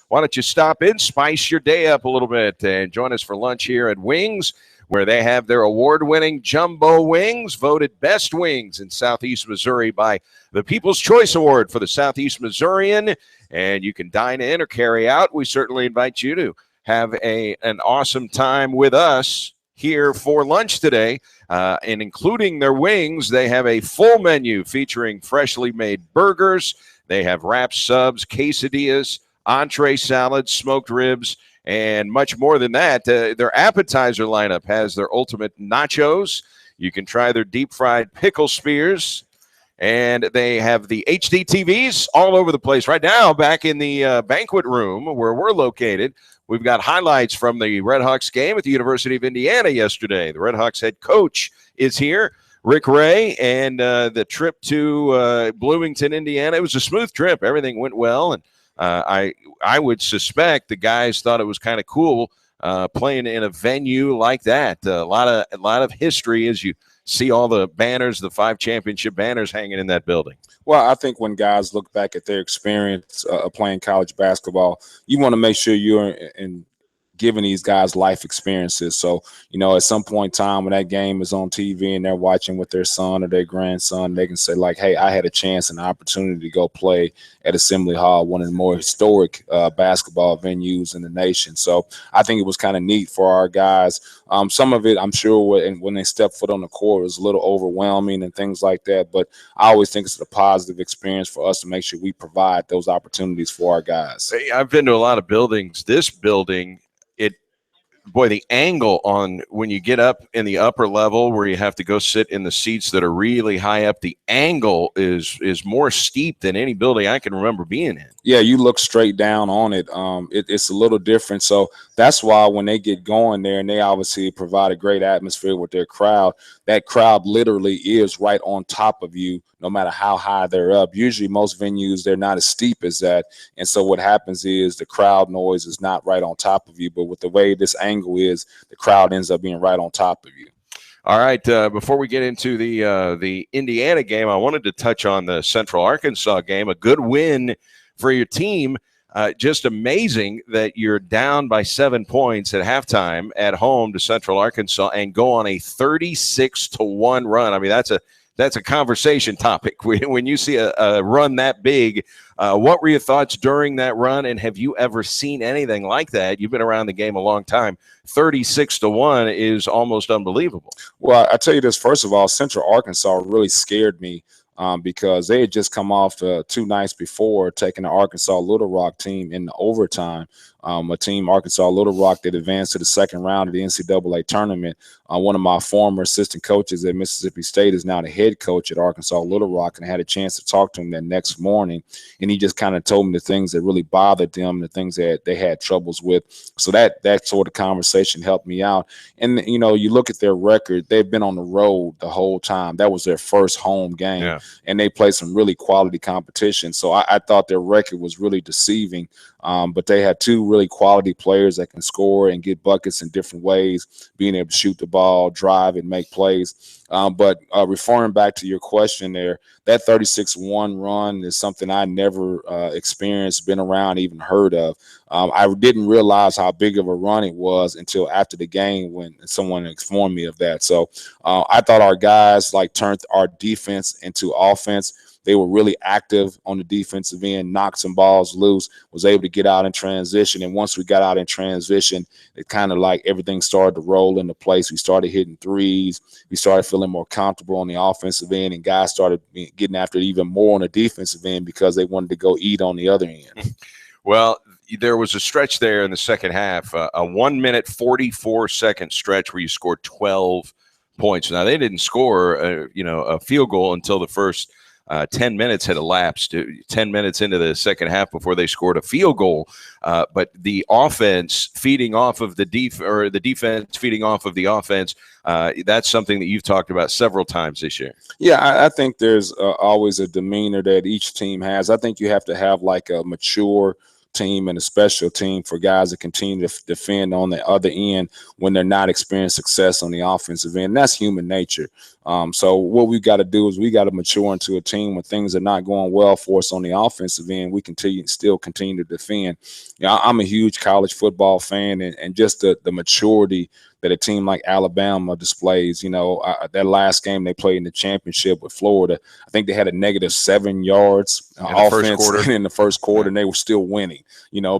why don't you stop in, spice your day up a little bit, and join us for lunch here at Wings, where they have their award-winning jumbo wings, voted best wings in Southeast Missouri by the People's Choice Award for the Southeast Missourian. And you can dine in or carry out. We certainly invite you to have an awesome time with us here for lunch today. And including their wings, they have a full menu featuring freshly made burgers. They have wraps, subs, quesadillas, entree salads, smoked ribs, and much more than that. Their appetizer lineup has their ultimate nachos. You can try their deep-fried pickle spears. And they have the HD TVs all over the place. Right now, back in the banquet room where we're located, we've got highlights from the Redhawks game at the University of Indiana yesterday. The Redhawks head coach is here, Rick Ray, and the trip to Bloomington, Indiana. It was a smooth trip. Everything went well, and I would suspect the guys thought it was kind of cool playing in a venue like that. A lot of history as you see all the banners, the 5 championship banners hanging in that building. Well, I think when guys look back at their experience playing college basketball, you want to make sure you're in giving these guys life experiences. So, at some point in time when that game is on TV and they're watching with their son or their grandson, they can say like, hey, I had a chance and an opportunity to go play at Assembly Hall, one of the more historic basketball venues in the nation. So I think it was kind of neat for our guys. Some of it, I'm sure, when they step foot on the court, was a little overwhelming and things like that. But I always think it's a positive experience for us to make sure we provide those opportunities for our guys. I've been to a lot of buildings. This building, the angle on when you get up in the upper level where you have to go sit in the seats that are really high up, the angle is more steep than any building I can remember being in. Yeah, you look straight down on it. It's a little different. So that's why when they get going there, and they obviously provide a great atmosphere with their crowd, that crowd literally is right on top of you, no matter how high they're up. Usually most venues, they're not as steep as that. And so what happens is the crowd noise is not right on top of you. But with the way this angle is, the crowd ends up being right on top of you. All right, before we get into the Indiana game, I wanted to touch on the Central Arkansas game. A good win for your team. Just amazing that you're down by 7 points at halftime at home to Central Arkansas and go on a 36-1 run. I mean, that's a conversation topic when you see a run that big. What were your thoughts during that run, and have you ever seen anything like that? You've been around the game a long time. 36-1 is almost unbelievable. Well, I tell you this, first of all, Central Arkansas really scared me. Because they had just come off 2 nights before taking the Arkansas Little Rock team in the overtime. A team, Arkansas Little Rock, that advanced to the second round of the NCAA tournament. One of my former assistant coaches at Mississippi State is now the head coach at Arkansas Little Rock, and I had a chance to talk to him that next morning. And he just kind of told me the things that really bothered them, the things that they had troubles with. So that sort of conversation helped me out. And, you look at their record, they've been on the road the whole time. That was their first home game. Yeah. And they played some really quality competition. So I thought their record was really deceiving. But they had 2 really quality players that can score and get buckets in different ways, being able to shoot the ball, drive, and make plays. But referring back to your question there, that 36-1 run is something I never experienced, been around, even heard of. I didn't realize how big of a run it was until after the game when someone informed me of that. So I thought our guys turned our defense into offense. They were really active on the defensive end, knocked some balls loose, was able to get out in transition. And once we got out in transition, it kind of everything started to roll into place. We started hitting threes. We started feeling more comfortable on the offensive end, and guys started getting after it even more on the defensive end because they wanted to go eat on the other end. Well, there was a stretch there in the second half, a 1-minute, 44-second stretch where you scored 12 points. Now, they didn't score, a field goal until the first 10 minutes had elapsed, 10 minutes into the second half before they scored a field goal. But the offense feeding off of the defense feeding off of the offense, that's something that you've talked about several times this year. Yeah, I think there's always a demeanor that each team has. I think you have to have a mature team and a special team for guys to continue to defend on the other end when they're not experiencing success on the offensive end. That's human nature. So what we got to do is we got to mature into a team when things are not going well for us on the offensive end. We still continue to defend. I'm a huge college football fan, and just the maturity that a team like Alabama displays. That last game they played in the championship with Florida, I think they had a -7 yards offense in the first quarter, and they were still winning,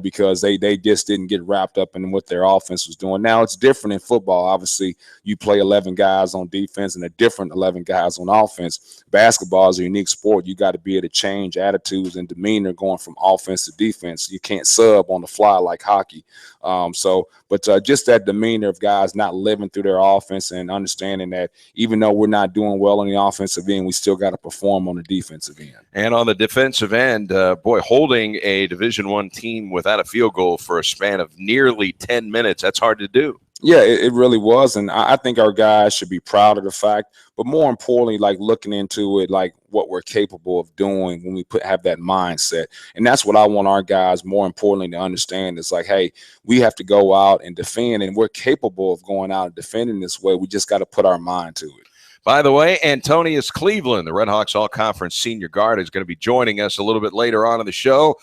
because they just didn't get wrapped up in what their offense was doing. Now, it's different in football. Obviously, you play 11 guys on defense and a different 11 guys on offense. Basketball is a unique sport. You got to be able to change attitudes and demeanor going from offense to defense. You can't sub on the fly like hockey. But just that demeanor of guys not living through their offense and understanding that even though we're not doing well on the offensive end, we still got to perform on the defensive end. And on the defensive end, holding a Division I team without a field goal for a span of nearly 10 minutes, that's hard to do. Yeah, it really was. And I think our guys should be proud of the fact, but more importantly, like looking into it, like what we're capable of doing when we have that mindset. And that's what I want our guys, more importantly, to understand. It's like, hey, we have to go out and defend, and we're capable of going out and defending this way. We just got to put our mind to it. By the way, Antonius Cleveland, the Redhawks all-conference senior guard, is going to be joining us a little bit later on in the show.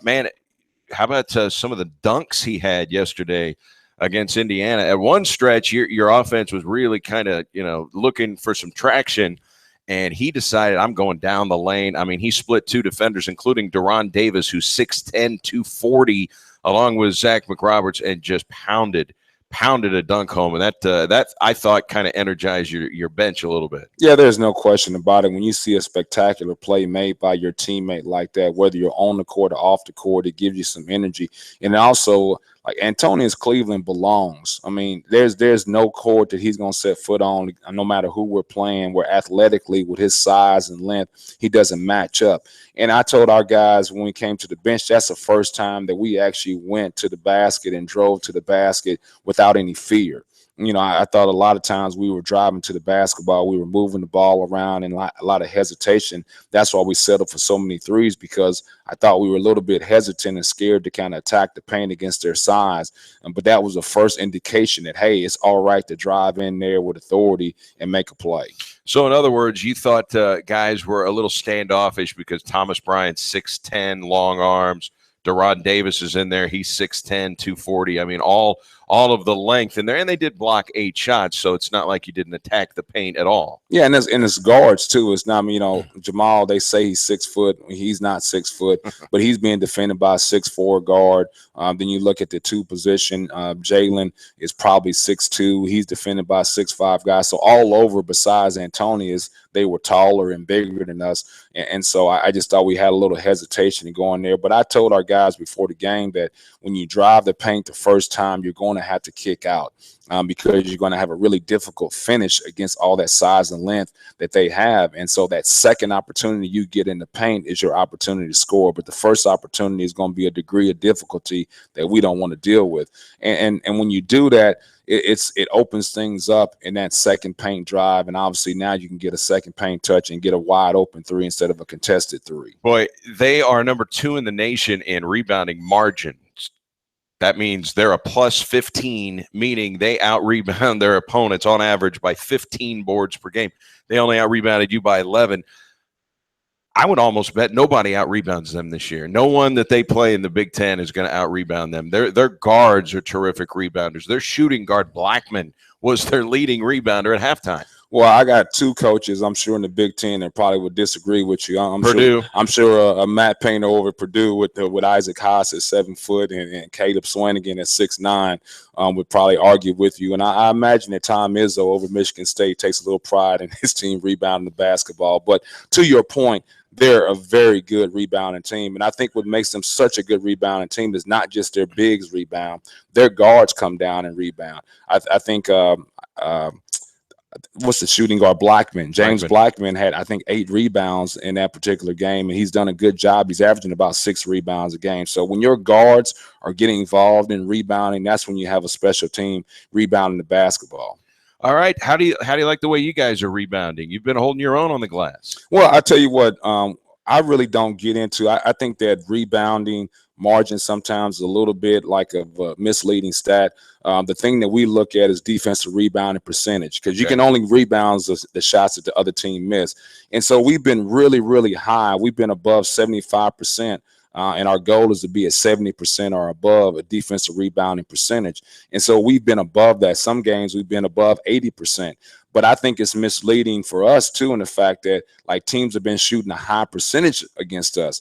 Man, how about some of the dunks he had yesterday against Indiana? At one stretch, your offense was really kind of, looking for some traction, and he decided, I'm going down the lane. I mean, he split two defenders, including Deron Davis, who's 6'10", 240, along with Zach McRoberts, and just pounded a dunk home. And that I thought kind of energized your bench a little bit. Yeah, there's no question about it. When you see a spectacular play made by your teammate like that, whether you're on the court or off the court, it gives you some energy. And also, like, Antonius Cleveland belongs. I mean, there's no court that he's going to set foot on, no matter who we're playing, where athletically with his size and length, he doesn't match up. And I told our guys when we came to the bench, that's the first time that we actually went to the basket and drove to the basket without any fear. I thought a lot of times we were driving to the basketball, we were moving the ball around, and a lot of hesitation. That's why we settled for so many threes, because I thought we were a little bit hesitant and scared to kind of attack the paint against their size. But that was the first indication that, hey, it's all right to drive in there with authority and make a play. So, in other words, you thought guys were a little standoffish because Thomas Bryant's 6'10", long arms. Deron Davis is in there. He's 6'10", 240. I mean, all of the length in there, and they did block 8 shots, so it's not like you didn't attack the paint at all. Yeah, and it's guards too. It's not, Jamal, they say he's 6 foot. He's not 6 foot, but he's being defended by a 6'4" guard. Then you look at the 2 position. Jalen is probably 6'2". He's defended by a 6'5" guy. So all over, besides Antonius, they were taller and bigger than us. And so I just thought we had a little hesitation to go in there. But I told our guys before the game that when you drive the paint the first time, you're going to have to kick out because you're going to have a really difficult finish against all that size and length that they have. And so that second opportunity you get in the paint is your opportunity to score. But the first opportunity is going to be a degree of difficulty that we don't want to deal with. And when you do that, it opens things up in that second paint drive, and obviously now you can get a second paint touch and get a wide open 3 instead of a contested 3. Boy, they are number 2 in the nation in rebounding margins. That means they're a plus 15, meaning they out-rebound their opponents on average by 15 boards per game. They only out-rebounded you by 11. I would almost bet nobody out-rebounds them this year. No one that they play in the Big Ten is going to out-rebound them. Their guards are terrific rebounders. Their shooting guard, Blackman, was their leading rebounder at halftime. Well, I got 2 coaches, I'm sure, in the Big Ten that probably would disagree with you. Purdue. I'm sure Matt Painter over at Purdue with Isaac Haas at 7 foot and Caleb Swanigan at 6'9" would probably argue with you. And I imagine that Tom Izzo over Michigan State takes a little pride in his team rebounding the basketball. But to your point, they're a very good rebounding team. And I think what makes them such a good rebounding team is not just their bigs rebound. Their guards come down and rebound. I think what's the shooting guard? Blackman. James Blackman had, I think, 8 rebounds in that particular game, and he's done a good job. He's averaging about 6 rebounds a game. So when your guards are getting involved in rebounding, that's when you have a special team rebounding the basketball. All right. How do you like the way you guys are rebounding? You've been holding your own on the glass. Well, I tell you what, I really don't get into. I think that rebounding margin sometimes is a little bit like a misleading stat. The thing that we look at is defensive rebounding percentage, because you can only rebound the shots that the other team missed. And so we've been really, really high. We've been above 75%. And our goal is to be at 70% or above a defensive rebounding percentage. And so we've been above that. Some games we've been above 80%. But I think it's misleading for us, too, in the fact that, like, teams have been shooting a high percentage against us.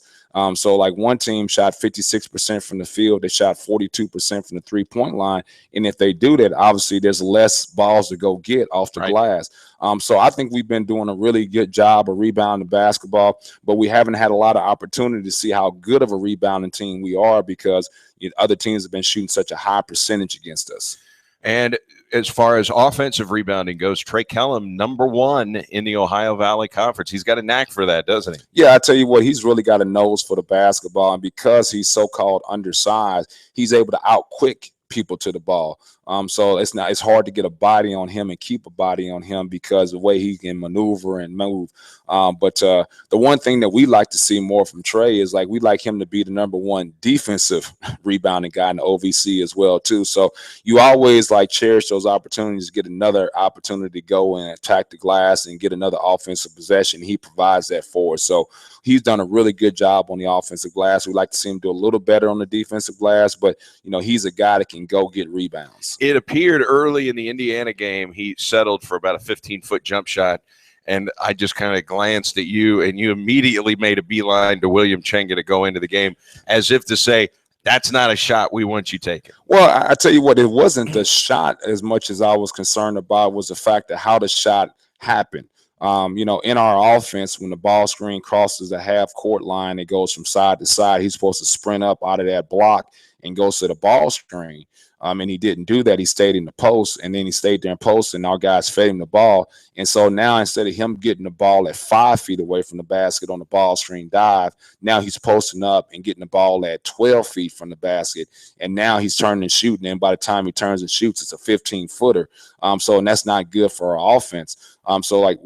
So, like, one team shot 56% from the field. They shot 42% from the three-point line. And if they do that, obviously there's less balls to go get off the glass. So I think we've been doing a really good job of rebounding basketball, but we haven't had a lot of opportunity to see how good of a rebounding team we are, because other teams have been shooting such a high percentage against us. And as far as offensive rebounding goes, Trey Kellum, #1 in the Ohio Valley Conference. He's got a knack for that, doesn't he? Yeah, I tell you what, he's really got a nose for the basketball, and because he's so-called undersized, he's able to out-quick people to the ball. So it's hard to get a body on him and keep a body on him because of the way he can maneuver and move. But the one thing that we like to see more from Trey is, like, we like him to be the #1 defensive rebounding guy in the OVC as well too. So you always, like, cherish those opportunities to get another opportunity to go and attack the glass and get another offensive possession. He provides that for us. So he's done a really good job on the offensive glass. We like to see him do a little better on the defensive glass, but he's a guy that can go get rebounds. It appeared early in the Indiana game he settled for about a 15-foot jump shot, and I just kind of glanced at you, and you immediately made a beeline to William Chenga to go into the game, as if to say, that's not a shot we want you taking. Well, I tell you what, it wasn't the shot as much as I was concerned about was the fact that how the shot happened. In our offense, when the ball screen crosses the half-court line, it goes from side to side. He's supposed to sprint up out of that block and goes to the ball screen. And he didn't do that. He stayed in the post, and then he stayed there in post, and our guys fed him the ball. And so now, instead of him getting the ball at 5 feet away from the basket on the ball screen dive, now he's posting up and getting the ball at 12 feet from the basket. And now he's turning and shooting, and by the time he turns and shoots, it's a 15-footer. And that's not good for our offense. So, like,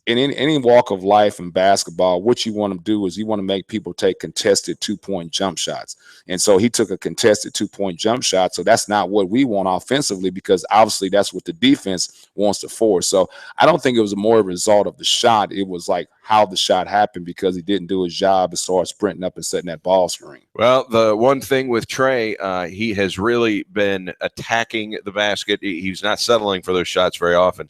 in any walk of life in basketball, what you want to do is you want to make people take contested two-point jump shots. And so he took a contested two-point jump shot. So that's not what we want offensively, because obviously that's what the defense wants to force. So I don't think it was more a result of the shot. It was like how the shot happened, because he didn't do his job as far as sprinting up and setting that ball screen. Well, the one thing with Trey, he has really been attacking the basket. He's not settling for those shots very often.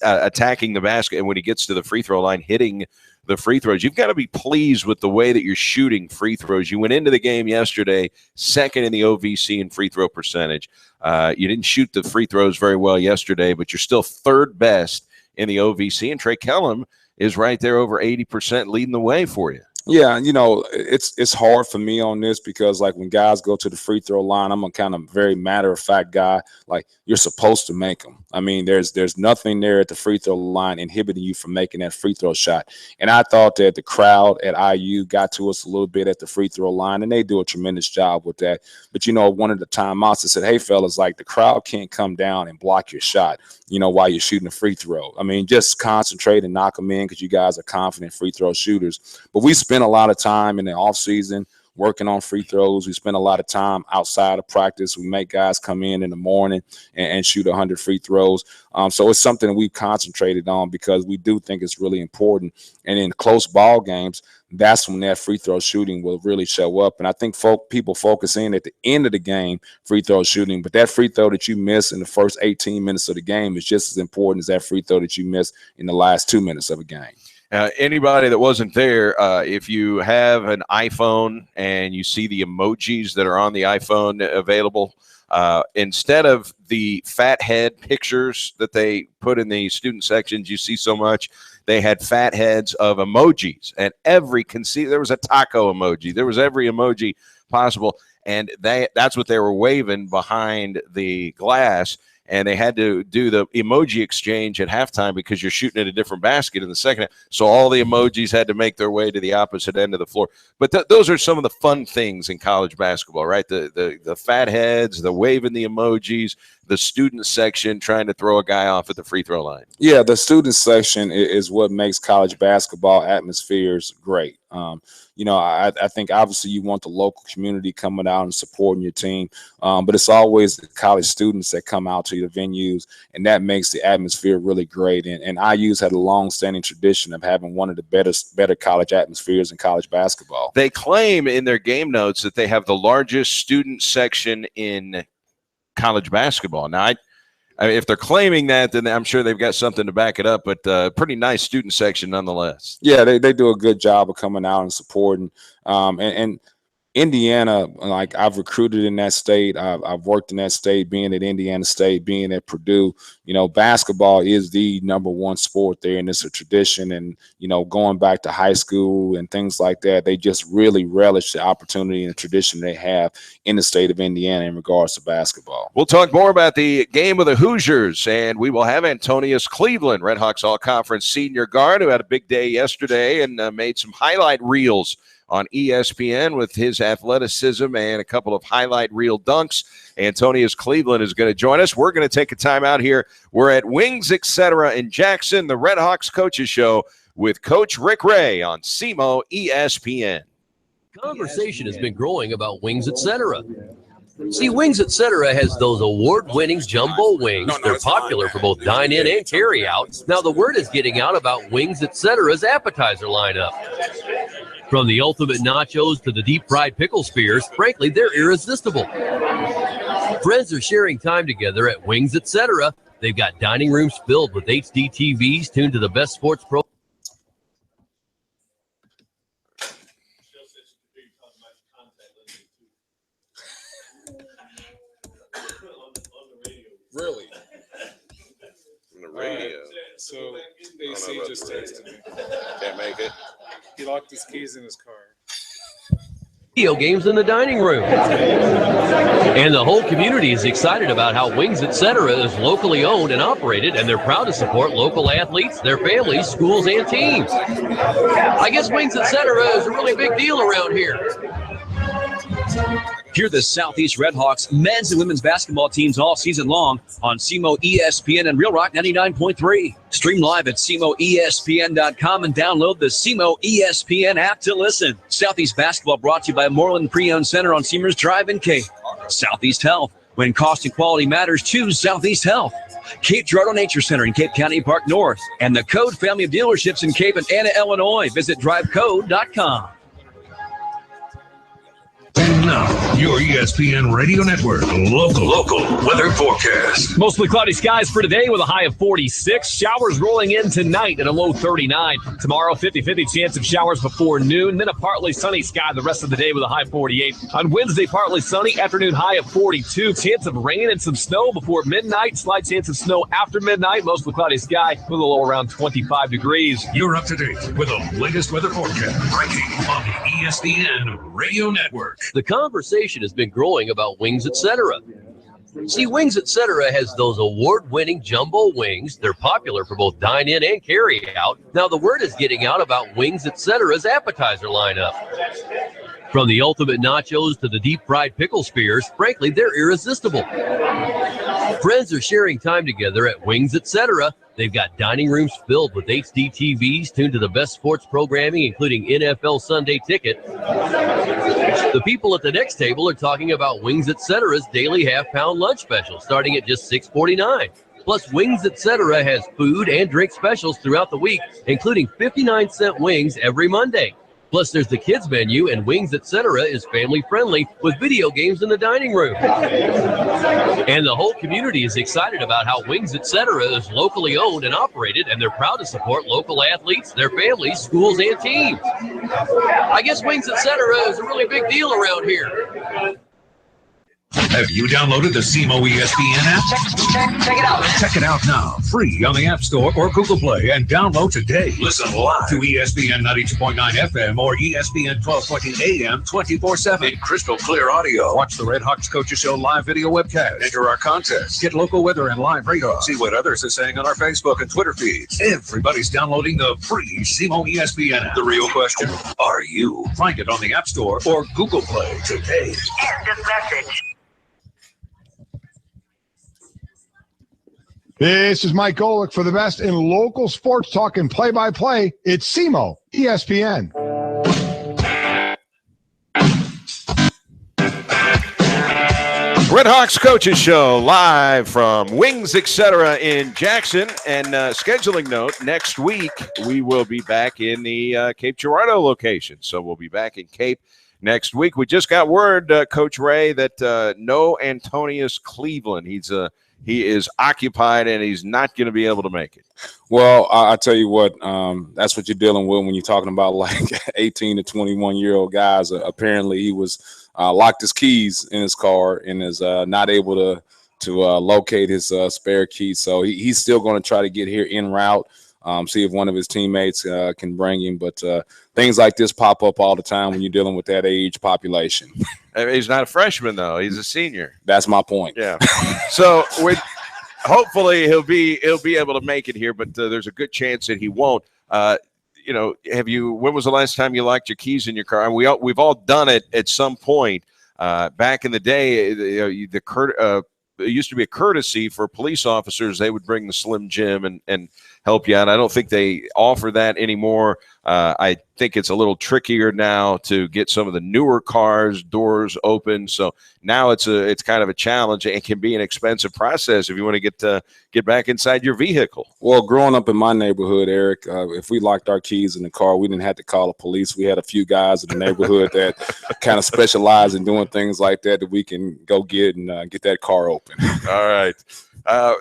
Attacking the basket, and when he gets to the free throw line, hitting the free throws. You've got to be pleased with the way that you're shooting free throws. You went into the game yesterday second in the OVC in free throw percentage. You didn't shoot the free throws very well yesterday, but you're still third best in the OVC, and Trey Kellum is right there over 80%, leading the way for you. Yeah, it's hard for me on this, because, like, when guys go to the free throw line, I'm a kind of very matter-of-fact guy. Like, you're supposed to make them. I mean, there's nothing there at the free throw line inhibiting you from making that free throw shot. And I thought that the crowd at IU got to us a little bit at the free throw line, and they do a tremendous job with that. But, one of the timeouts, I said, hey, fellas, like, the crowd can't come down and block your shot, while you're shooting a free throw. I mean, just concentrate and knock them in, because you guys are confident free throw shooters. But we spent a lot of time in the offseason working on free throws. We spend a lot of time outside of practice. We make guys come in the morning and shoot 100 free throws. So it's something that we've concentrated on, because we do think it's really important. And in close ball games, that's when that free throw shooting will really show up. And I think people focus in at the end of the game, free throw shooting, but that free throw that you miss in the first 18 minutes of the game is just as important as that free throw that you miss in the last 2 minutes of a game. Anybody that wasn't there, if you have an iPhone and you see the emojis that are on the iPhone available, instead of the fat head pictures that they put in the student sections you see so much, they had fat heads of emojis, and there was a taco emoji. There was every emoji possible, and that's what they were waving behind the glass. And they had to do the emoji exchange at halftime, because you're shooting at a different basket in the second half. So all the emojis had to make their way to the opposite end of the floor. But those are some of the fun things in college basketball, right? The fat heads, the waving the emojis, the student section trying to throw a guy off at the free throw line. Yeah, the student section is what makes college basketball atmospheres great. I think obviously you want the local community coming out and supporting your team, but it's always the college students that come out to the venues, and that makes the atmosphere really great. And IU's had a long-standing tradition of having one of the better college atmospheres in college basketball. They claim in their game notes that they have the largest student section in college basketball. Now, I mean, if they're claiming that, then I'm sure they've got something to back it up, but pretty nice student section nonetheless. Yeah, they do a good job of coming out and supporting. And Indiana, like I've recruited in that state. I've worked in that state, being at Indiana State, being at Purdue. Basketball is the #1 sport there, and it's a tradition. And, going back to high school and things like that, they just really relish the opportunity and the tradition they have in the state of Indiana in regards to basketball. We'll talk more about the game of the Hoosiers, and we will have Antonius Cleveland, Redhawks All-Conference senior guard, who had a big day yesterday and made some highlight reels on ESPN with his athleticism and a couple of highlight reel dunks. Antonius Cleveland is going to join us. We're going to take a time out here. We're at Wings Etc. in Jackson, the Redhawks Coaches Show with Coach Rick Ray on SEMO ESPN. Conversation has been growing about Wings Etc. See, Wings Etc. has those award-winning jumbo wings. They're popular for both dine-in and carry-out. Now, the word is getting out about Wings Etc.'s appetizer lineup. From the ultimate nachos to the deep-fried pickle spears, frankly, they're irresistible. Friends are sharing time together at Wings Etc. They've got dining rooms filled with HD TVs tuned to the best sports pro. Really? On the radio. So AC just texted me. Can't make it. He locked his keys in his car. Video games in the dining room. And the whole community is excited about how Wings Etc. is locally owned and operated, and they're proud to support local athletes, their families, schools, and teams. I guess Wings Etc. is a really big deal around here. Hear the Southeast Redhawks men's and women's basketball teams all season long on SEMO ESPN and Real Rock 99.3. Stream live at SEMOESPN.com and download the SEMO ESPN app to listen. Southeast basketball brought to you by Moreland Pre-Owned Center on Seamers Drive in Cape. Southeast Health. When cost and quality matters, choose Southeast Health. Cape Girardeau Nature Center in Cape County Park North. And the Code family of dealerships in Cape and Anna, Illinois. Visit drivecode.com. And now, your ESPN Radio Network local weather forecast. Mostly cloudy skies for today with a high of 46. Showers rolling in tonight at a low 39. Tomorrow, 50-50 chance of showers before noon. Then a partly sunny sky the rest of the day with a high 48. On Wednesday, partly sunny. Afternoon high of 42. Chance of rain and some snow before midnight. Slight chance of snow after midnight. Mostly cloudy sky with a low around 25 degrees. You're up to date with the latest weather forecast. Breaking on the ESPN Radio Network. The conversation has been growing about Wings Etc. See, Wings Etc. has those award-winning jumbo wings. They're popular for both dine-in and carry-out. Now, the word is getting out about Wings Etc.'s appetizer lineup. From the ultimate nachos to the deep-fried pickle spears, frankly, they're irresistible. Friends are sharing time together at Wings Etc. They've got dining rooms filled with HD TVs tuned to the best sports programming, including NFL Sunday Ticket. The people at the next table are talking about Wings Etc.'s daily half-pound lunch special, starting at just $6.49. Plus, Wings Etc. has food and drink specials throughout the week, including 59-cent wings every Monday. Plus, there's the kids menu, and Wings Etc. is family-friendly with video games in the dining room. And the whole community is excited about how Wings Etc. is locally owned and operated, and they're proud to support local athletes, their families, schools, and teams. I guess Wings Etc. is a really big deal around here. Have you downloaded the SEMO ESPN app? Check it out. Check it out now, free on the App Store or Google Play, and download today. Listen live to ESPN 92.9 FM or ESPN 1220 AM 24/7 in crystal clear audio. Watch the Redhawks Coaches Show live video webcast. Enter our contest. Get local weather and live radar. See what others are saying on our Facebook and Twitter feeds. Everybody's downloading the free SEMO ESPN app. The real question, are you? Find it on the App Store or Google Play today. End of message. This is Mike Golick for the best in local sports talk and play-by-play. It's SEMO ESPN. Redhawks Coaches Show live from Wings Etc. in Jackson. And scheduling note, next week we will be back in the Cape Girardeau location. So we'll be back in Cape next week. We just got word, Coach Ray, that no Antonius Cleveland. He is occupied and he's not going to be able to make it. Well, I tell you what, that's what you're dealing with when you're talking about like 18 to 21-year-old guys. Apparently he was locked his keys in his car and is not able to locate his spare keys. So he's still going to try to get here en route, see if one of his teammates can bring him. But things like this pop up all the time when you're dealing with that age population. He's not a freshman, though. He's a senior. That's my point. Yeah. So hopefully he'll be able to make it here, but there's a good chance that he won't. When was the last time you locked your keys in your car? And we've all done it at some point. Back in the day, it used to be a courtesy for police officers. They would bring the Slim Jim and help you out. I don't think they offer that anymore. I think it's a little trickier now to get some of the newer cars doors open. So now it's kind of a challenge. It can be an expensive process if you want to get back inside your vehicle. Well, growing up in my neighborhood, Eric, if we locked our keys in the car, we didn't have to call the police. We had a few guys in the neighborhood that kind of specialize in doing things like that we can go get and get that car open. All right.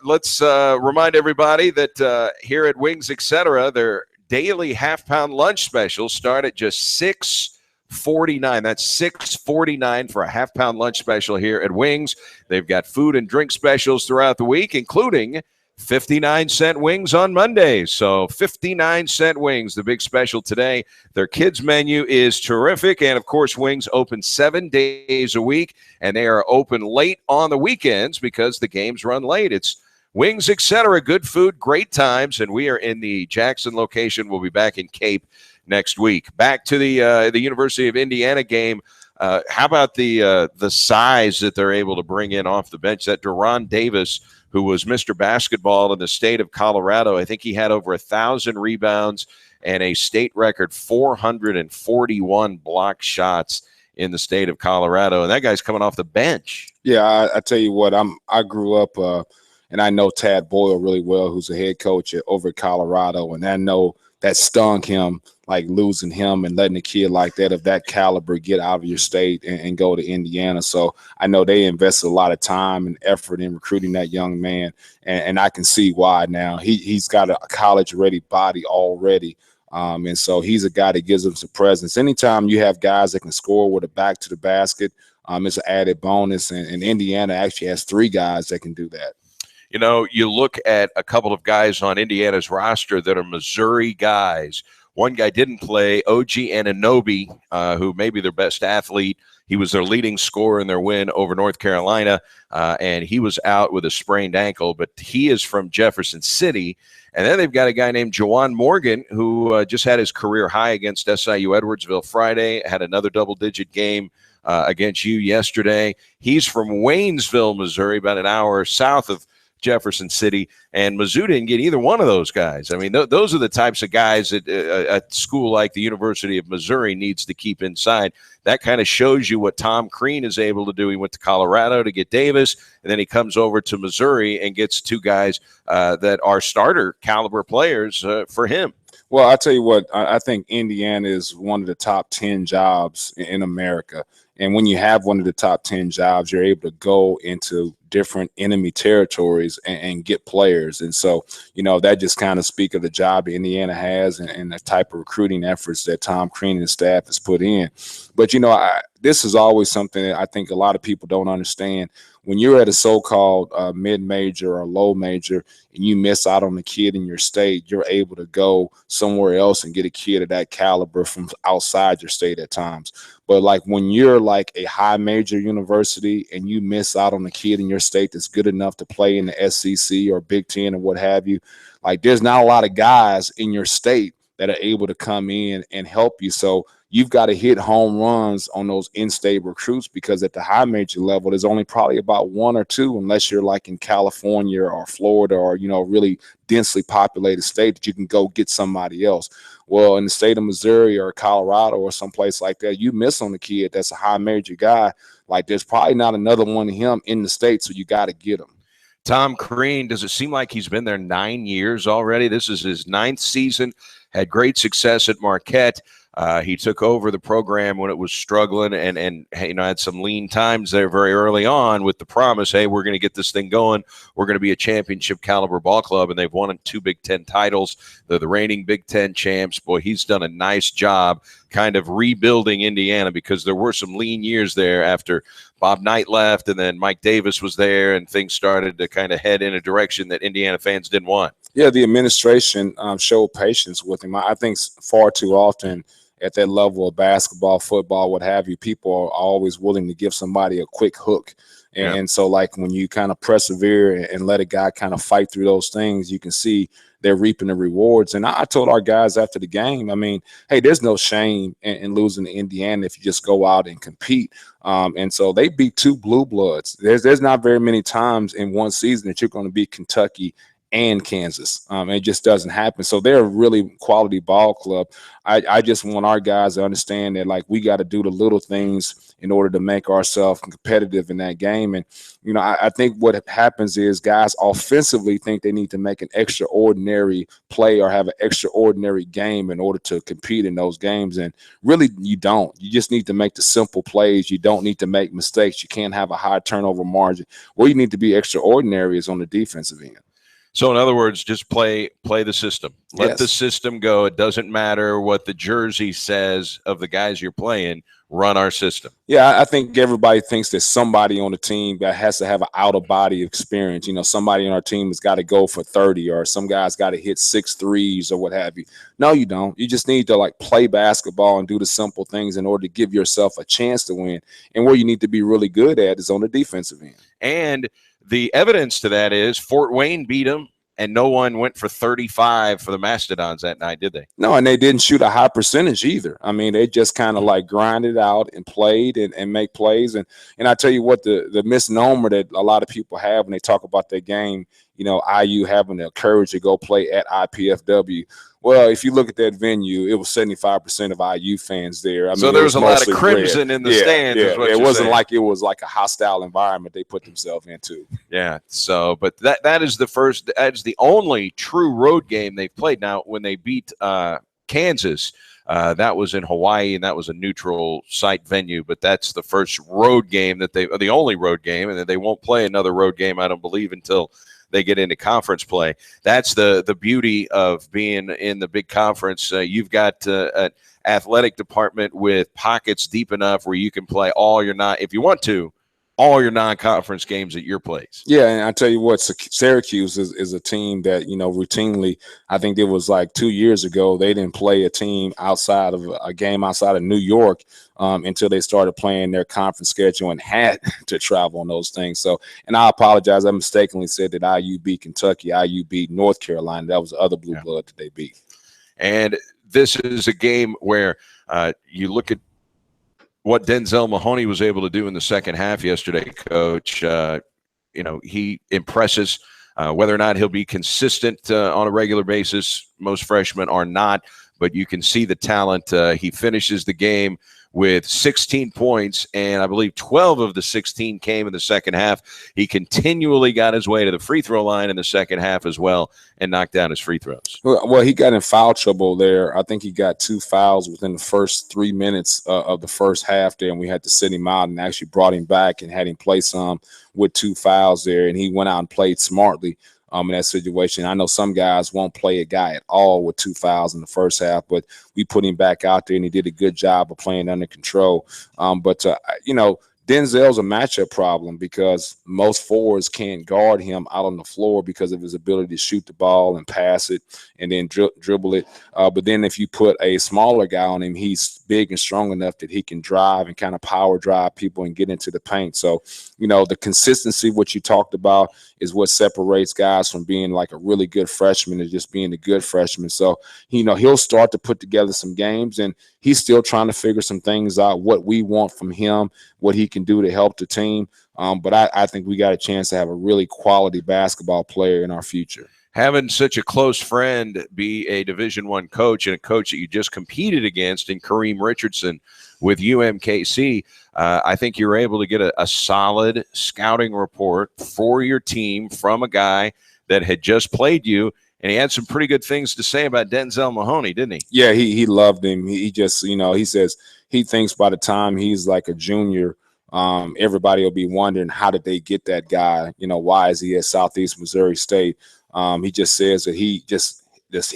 Let's remind everybody that here at Wings Etc., their daily half-pound lunch specials start at just $6.49. That's $6.49 for a half-pound lunch special here at Wings. They've got food and drink specials throughout the week, including 59-cent wings on Mondays. So 59-cent wings, the big special today. Their kids menu is terrific. And, of course, Wings open 7 days a week, and they are open late on the weekends because the games run late. It's Wings Etc. Good food, great times, and we are in the Jackson location. We'll be back in Cape next week. Back to the University of Indiana game. How about the size that they're able to bring in off the bench? That Deron Davis, who was Mr. Basketball in the state of Colorado, I think he had over 1,000 rebounds and a state record 441 block shots in the state of Colorado. And that guy's coming off the bench. Yeah, I tell you what, I grew up and I know Tad Boyle really well, who's a head coach over at Colorado, and I know that stung him, like losing him and letting a kid like that of that caliber get out of your state and go to Indiana. So I know they invested a lot of time and effort in recruiting that young man, and I can see why now. He's got a college-ready body already, and so he's a guy that gives them some presence. Anytime you have guys that can score with a back to the basket, it's an added bonus, and Indiana actually has 3 guys that can do that. You know, you look at a couple of guys on Indiana's roster that are Missouri guys. One guy didn't play, OG Anunoby, who may be their best athlete. He was their leading scorer in their win over North Carolina, and he was out with a sprained ankle, but he is from Jefferson City. And then they've got a guy named Juwan Morgan, who just had his career high against SIU Edwardsville Friday, had another double-digit game against you yesterday. He's from Waynesville, Missouri, about an hour south of Jefferson City, and Mizzou didn't get either one of those guys. I mean, those are the types of guys that a school like the University of Missouri needs to keep inside. That kind of shows you what Tom Crean is able to do. He went to Colorado to get Davis, and then he comes over to Missouri and gets 2 guys that are starter caliber players for him. Well, I tell you what, I think Indiana is one of the top 10 jobs in America. And when you have one of the top 10 jobs, you're able to go into different enemy territories and get players. And so, you know, that just kind of speaks of the job Indiana has and the type of recruiting efforts that Tom Crean and his staff has put in. But, you know, this is always something that I think a lot of people don't understand. When you're at a so-called mid-major or low major and you miss out on a kid in your state, you're able to go somewhere else and get a kid of that caliber from outside your state at times. But like when you're like a high major university and you miss out on a kid in your state that's good enough to play in the SEC or Big Ten or what have you, like there's not a lot of guys in your state that are able to come in and help you. So you've got to hit home runs on those in-state recruits, because at the high major level, there's only probably about one or two, unless you're like in California or Florida or, really densely populated state, that you can go get somebody else. Well, in the state of Missouri or Colorado or someplace like that, you miss on the kid that's a high major guy. Like, there's probably not another one of him in the state, so you got to get him. Tom Crean, does it seem like he's been there 9 years already? This is his 9th season, had great success at Marquette. He took over the program when it was struggling and had some lean times there very early on with the promise, hey, we're going to get this thing going. We're going to be a championship caliber ball club, and they've won 2 Big Ten titles. They're the reigning Big Ten champs. Boy, he's done a nice job kind of rebuilding Indiana, because there were some lean years there after Bob Knight left, and then Mike Davis was there, and things started to kind of head in a direction that Indiana fans didn't want. Yeah, the administration showed patience with him. I think far too often at that level of basketball, football, what have you, people are always willing to give somebody a quick hook. And so, like, when you kind of persevere and let a guy kind of fight through those things, you can see they're reaping the rewards. And I told our guys after the game, I mean, hey, there's no shame in losing to Indiana if you just go out and compete. And so they beat 2 blue bloods. There's not very many times in one season that you're going to beat Kentucky and Kansas. It just doesn't happen. So they're a really quality ball club. I just want our guys to understand that, like, we got to do the little things in order to make ourselves competitive in that game. And, I think what happens is guys offensively think they need to make an extraordinary play or have an extraordinary game in order to compete in those games. And really, you don't. You just need to make the simple plays. You don't need to make mistakes. You can't have a high turnover margin. Where you need to be extraordinary is on the defensive end. So, in other words, just play the system. Let the system go. It doesn't matter what the jersey says of the guys you're playing. Run our system. Yeah, I think everybody thinks that somebody on the team that has to have an out-of-body experience. Somebody on our team has got to go for 30, or some guy's got to hit 6 threes or what have you. No, you don't. You just need to, like, play basketball and do the simple things in order to give yourself a chance to win. And where you need to be really good at is on the defensive end. And the evidence to that is Fort Wayne beat them, and no one went for 35 for the Mastodons that night, did they? No, and they didn't shoot a high percentage either. I mean, they just kind of like grinded out and played and make plays. And I tell you what, the misnomer that a lot of people have when they talk about their game, IU having the courage to go play at IPFW. Well, if you look at that venue, it was 75% of IU fans there. I mean, so there was a lot of crimson in the stands. Yeah. It wasn't like it was like a hostile environment they put themselves into. Yeah. So, but that is the only true road game they've played. Now, when they beat Kansas, that was in Hawaii, and that was a neutral site venue. But that's the first road game the only road game, and they won't play another road game, I don't believe, until they get into conference play. That's the beauty of being in the big conference. You've got an athletic department with pockets deep enough where you can play if you want to, all your non-conference games at your place. Yeah, and I tell you what, Syracuse is a team that, routinely, I think it was like 2 years ago, they didn't play a team outside of a game outside of New York until they started playing their conference schedule and had to travel on those things. So, and I apologize, I mistakenly said that IU beat Kentucky, IU beat North Carolina. That was the other blue blood that they beat. And this is a game where you look at what Denzel Mahoney was able to do in the second half yesterday, Coach. He impresses. Whether or not he'll be consistent on a regular basis, most freshmen are not, but you can see the talent. He finishes the game with 16 points, and I believe 12 of the 16 came in the second half. He continually got his way to the free throw line in the second half as well and knocked down his free throws. Well, he got in foul trouble there. I think he got 2 fouls within the first 3 minutes of the first half there, and we had to sit him out and actually brought him back and had him play some with 2 fouls there, and he went out and played smartly in that situation. I know some guys won't play a guy at all with 2 fouls in the first half, but we put him back out there, and he did a good job of playing under control. Denzel's a matchup problem because most forwards can't guard him out on the floor because of his ability to shoot the ball and pass it and then dribble it. But then if you put a smaller guy on him, he's big and strong enough that he can drive and kind of power drive people and get into the paint. So, the consistency, what you talked about, is what separates guys from being like a really good freshman and just being a good freshman. So, he'll start to put together some games, and he's still trying to figure some things out, what we want from him, what he can do to help the team. But I think we got a chance to have a really quality basketball player in our future. Having such a close friend be a Division I coach and a coach that you just competed against in Kareem Richardson with UMKC, I think you're able to get a solid scouting report for your team from a guy that had just played you, and he had some pretty good things to say about Denzel Mahoney, didn't he? Yeah, he loved him. He just, he says he thinks by the time he's like a junior, everybody will be wondering, how did they get that guy? Why is he at Southeast Missouri State? He just says that he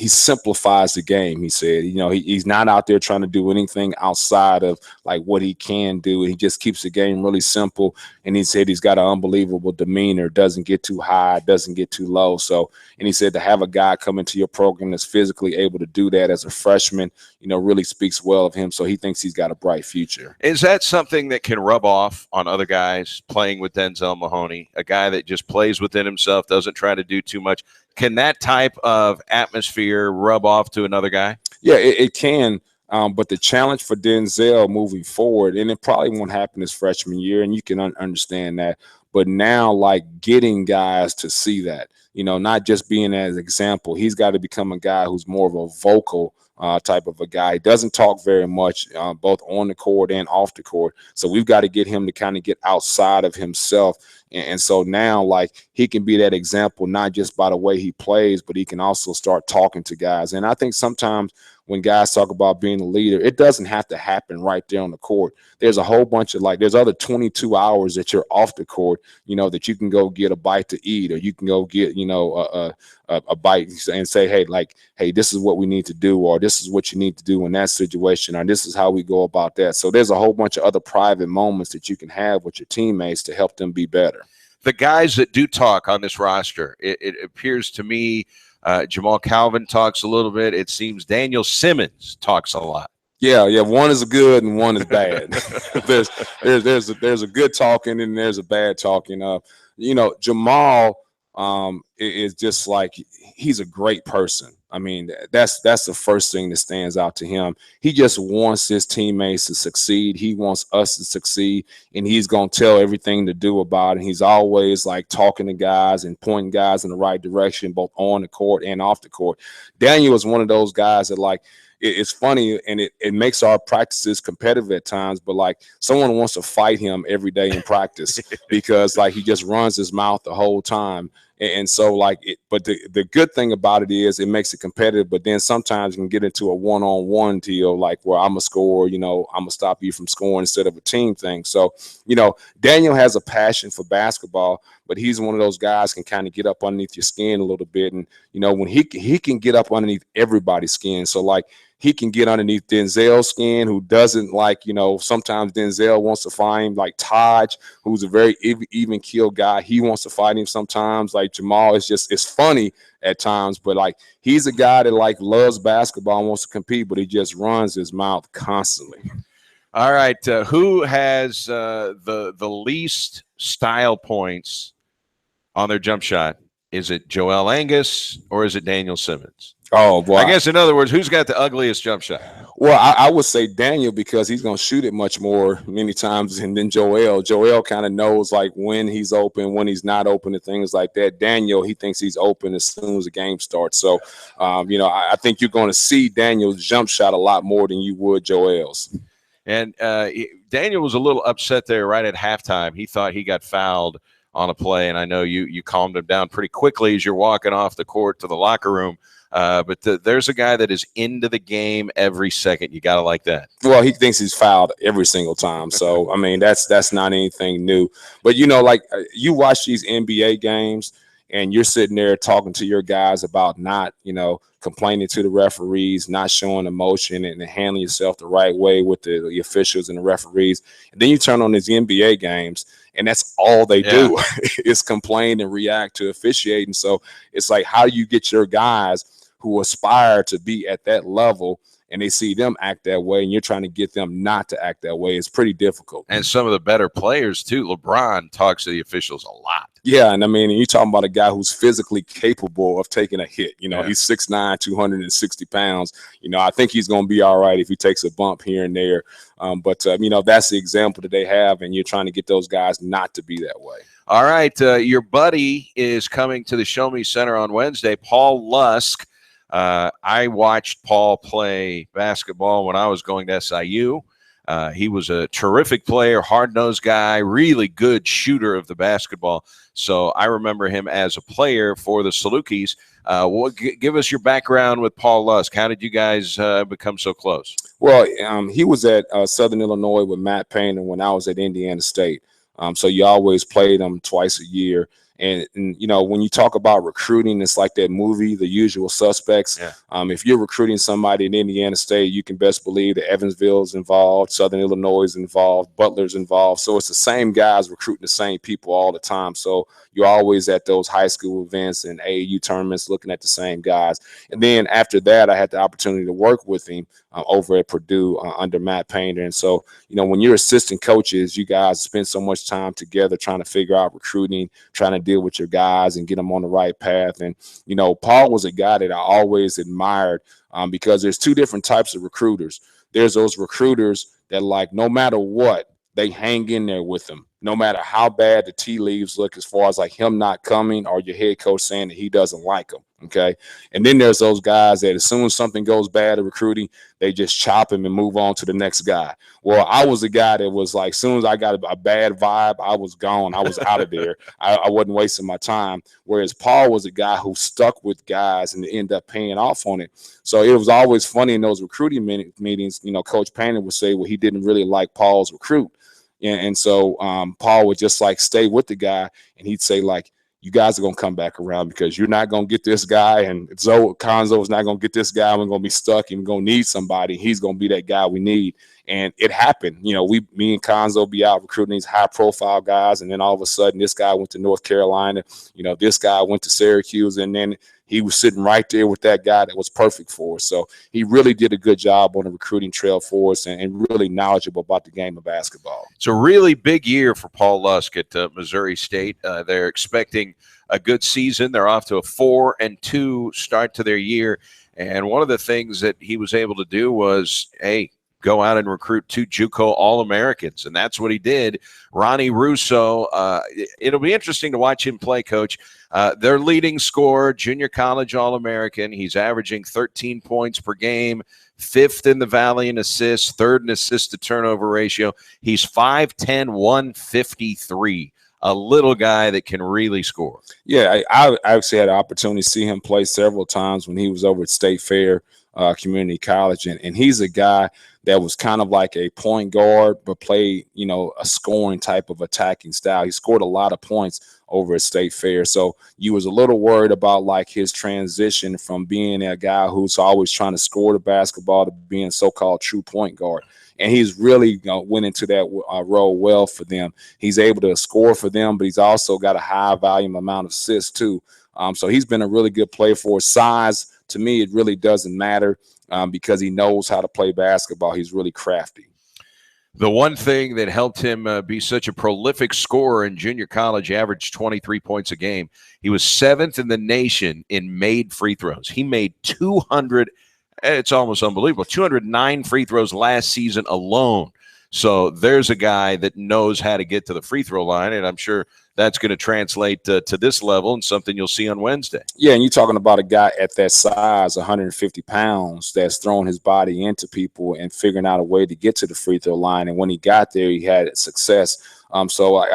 simplifies the game. He said, he's not out there trying to do anything outside of like what he can do. He just keeps the game really simple. And he said he's got an unbelievable demeanor, doesn't get too high, doesn't get too low. So, and he said to have a guy come into your program that's physically able to do that as a freshman, really speaks well of him. So he thinks he's got a bright future. Is that something that can rub off on other guys playing with Denzel Mahoney, a guy that just plays within himself, doesn't try to do too much? Can that type of atmosphere rub off to another guy? Yeah, it can. But the challenge for Denzel moving forward, and it probably won't happen his freshman year, and you can understand that. But now, like, getting guys to see that, not just being as an example, he's got to become a guy who's more of a vocal type of a guy. He doesn't talk very much, both on the court and off the court. So we've got to get him to kind of get outside of himself. And so now, like, he can be that example, not just by the way he plays, but he can also start talking to guys. And I think sometimes when guys talk about being a leader, it doesn't have to happen right there on the court. There's a whole bunch of, like, there's other 22 hours that you're off the court, that you can go get a bite to eat, or you can go get, a bite and say, hey, this is what we need to do, or this is what you need to do in that situation, or this is how we go about that. So there's a whole bunch of other private moments that you can have with your teammates to help them be better. The guys that do talk on this roster, it appears to me, Jamal Calvin talks a little bit. It seems Daniel Simmons talks a lot. Yeah. One is good and one is bad. there's a good talking and there's a bad talking. Jamal is just like, he's a great person. I mean, that's the first thing that stands out to him. He just wants his teammates to succeed. He wants us to succeed, and he's going to tell everything to do about it. He's always like talking to guys and pointing guys in the right direction, both on the court and off the court. Daniel is one of those guys that, like, it's funny, and it makes our practices competitive at times, but like someone wants to fight him every day in practice because like he just runs his mouth the whole time. And so like but the good thing about it is it makes it competitive, but then sometimes you can get into a one-on-one deal, like where I'm a scorer, I'm gonna stop you from scoring instead of a team thing. So, Daniel has a passion for basketball, but he's one of those guys can kind of get up underneath your skin a little bit. And, when he can get up underneath everybody's skin. So like, he can get underneath Denzel's skin, who doesn't like, sometimes Denzel wants to fight him, like Taj, who's a very even keel guy. He wants to fight him sometimes. Like Jamal, it's funny at times, but like he's a guy that like loves basketball and wants to compete, but he just runs his mouth constantly. All right. Who has the least style points on their jump shot? Is it Joel Angus or is it Daniel Simmons? Oh, boy. I guess, in other words, who's got the ugliest jump shot? Well, I would say Daniel, because he's going to shoot it many times than Joel. Joel kind of knows like when he's open, when he's not open, and things like that. Daniel, he thinks he's open as soon as the game starts. So, I think you're going to see Daniel's jump shot a lot more than you would Joel's. And Daniel was a little upset there right at halftime. He thought he got fouled on a play, and I know you calmed him down pretty quickly as you're walking off the court to the locker room. But there's a guy that is into the game every second. You got to like that. Well, he thinks he's fouled every single time. So, I mean, that's not anything new. But, you watch these NBA games, and you're sitting there talking to your guys about not, complaining to the referees, not showing emotion, and handling yourself the right way with the officials and the referees. And then you turn on these NBA games, and that's all they do is complain and react to officiating. So it's like, how do you get your guys who aspire to be at that level, and they see them act that way, and you're trying to get them not to act that way? It's pretty difficult. And some of the better players, too. LeBron talks to the officials a lot. Yeah, and I mean, you're talking about a guy who's physically capable of taking a hit. He's 6'9", 260 pounds. I think he's going to be all right if he takes a bump here and there. But that's the example that they have, and you're trying to get those guys not to be that way. All right, your buddy is coming to the Show Me Center on Wednesday, Paul Lusk. I watched Paul play basketball when I was going to SIU. He was a terrific player, hard-nosed guy, really good shooter of the basketball. So I remember him as a player for the Salukis. Give us your background with Paul Lusk. How did you guys become so close? Well, he was at Southern Illinois with Matt Painter when I was at Indiana State. So you always played him twice a year. And when you talk about recruiting, it's like that movie, The Usual Suspects. Yeah. If you're recruiting somebody in Indiana State, you can best believe that Evansville's involved, Southern Illinois is involved, Butler's involved. So it's the same guys recruiting the same people all the time. So you're always at those high school events and AAU tournaments looking at the same guys. And then after that, I had the opportunity to work with him over at Purdue under Matt Painter. And so, when you're assistant coaches, you guys spend so much time together trying to figure out recruiting, trying to deal with your guys and get them on the right path. And, Paul was a guy that I always admired because there's two different types of recruiters. There's those recruiters that, like, no matter what, they hang in there with them, no matter how bad the tea leaves look as far as like him not coming or your head coach saying that he doesn't like him. Okay. And then there's those guys that as soon as something goes bad in recruiting, they just chop him and move on to the next guy. Well, I was a guy that was like, as soon as I got a bad vibe, I was gone. I was out of there. I wasn't wasting my time. Whereas Paul was a guy who stuck with guys and ended up paying off on it. So it was always funny in those recruiting meetings, Coach Painter would say, well, he didn't really like Paul's recruit. And so Paul would just like stay with the guy, and he'd say like, you guys are going to come back around because you're not going to get this guy, and Konzo is not going to get this guy. We're going to be stuck, and we're going to need somebody. He's going to be that guy we need. And it happened. Me and Konzo be out recruiting these high-profile guys, and then all of a sudden this guy went to North Carolina. This guy went to Syracuse, and then he was sitting right there with that guy that was perfect for us. So he really did a good job on the recruiting trail for us and really knowledgeable about the game of basketball. It's a really big year for Paul Lusk at Missouri State. They're expecting a good season. They're off to a 4-2 start to their year. And one of the things that he was able to do was, go out and recruit 2 JUCO All-Americans, and that's what he did. Ronnie Russo, it'll be interesting to watch him play, Coach. Their leading scorer, junior college All-American. He's averaging 13 points per game, 5th in the Valley in assists, 3rd in assist-to-turnover ratio. He's 5'10", 153. A little guy that can really score. Yeah, I actually had an opportunity to see him play several times when he was over at State Fair Community College, and he's a guy that was kind of like a point guard but played, a scoring type of attacking style. He scored a lot of points over at State Fair. So you was a little worried about like his transition from being a guy who's always trying to score the basketball to being so-called true point guard. And he's really went into that role well for them. He's able to score for them, but he's also got a high volume amount of assists too. So he's been a really good player for us. Size, to me, it really doesn't matter because he knows how to play basketball. He's really crafty. The one thing that helped him be such a prolific scorer in junior college, he averaged 23 points a game. He was 7th in the nation in made free throws. He made 200. It's almost unbelievable. 209 free throws last season alone. So there's a guy that knows how to get to the free throw line, and I'm sure that's going to translate to this level and something you'll see on Wednesday. Yeah, and you're talking about a guy at that size, 150 pounds, that's throwing his body into people and figuring out a way to get to the free throw line. And when he got there, he had success. So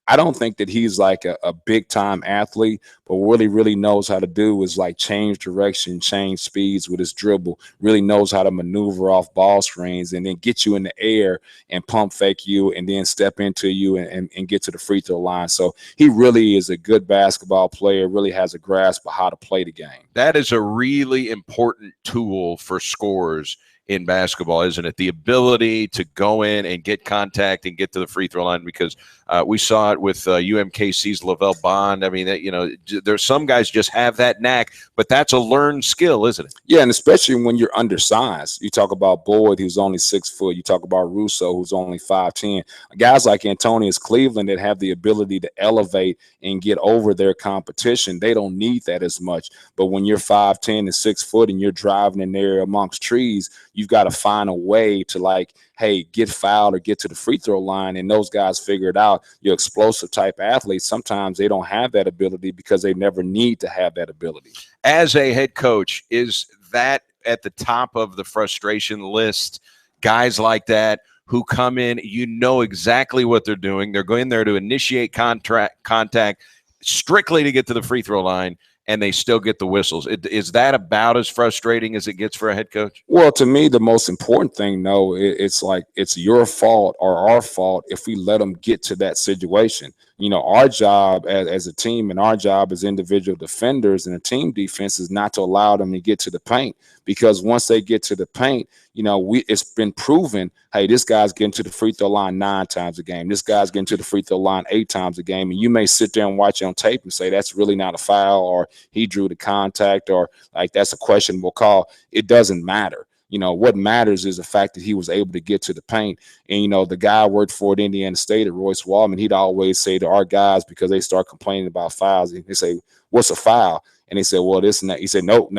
I don't think that he's like a big time athlete, but what he really knows how to do is like change direction, change speeds with his dribble, really knows how to maneuver off ball screens and then get you in the air and pump fake you and then step into you and get to the free throw line. So he really is a good basketball player, really has a grasp of how to play the game. That is a really important tool for scorers in basketball, isn't it? The ability to go in and get contact and get to the free throw line, because we saw it with UMKC's Lavelle Bond. I mean, there's some guys just have that knack, but that's a learned skill, isn't it? Yeah, and especially when you're undersized. You talk about Boyd, who's only 6 foot. You talk about Russo, who's only 5'10". Guys like Antonius Cleveland that have the ability to elevate and get over their competition, they don't need that as much. But when you're 5'10" and 6 foot and you're driving in there amongst trees, you've got to find a way to, like, hey, get fouled or get to the free throw line. And those guys figure it out. Your explosive type athletes, sometimes they don't have that ability because they never need to have that ability. As a head coach, is that at the top of the frustration list? Guys like that who come in, you know exactly what they're doing. They're going there to initiate contact strictly to get to the free throw line, and they still get the whistles. Is that about as frustrating as it gets for a head coach? Well, to me, the most important thing, no, it's like it's your fault or our fault if we let them get to that situation. You know, our job as a team and our job as individual defenders and a team defense is not to allow them to get to the paint, because once they get to the paint, you know, it's been proven, hey, this guy's getting to the free throw line 9 times a game. This guy's getting to the free throw line 8 times a game. And you may sit there and watch it on tape and say that's really not a foul, or he drew the contact, or like that's a questionable call. It doesn't matter. You know, what matters is the fact that he was able to get to the paint. And, you know, the guy I worked for at Indiana State, at Royce Wallman, he'd always say to our guys, because they start complaining about fouls, they say, what's a foul? And they said, well, this and that. He said, no.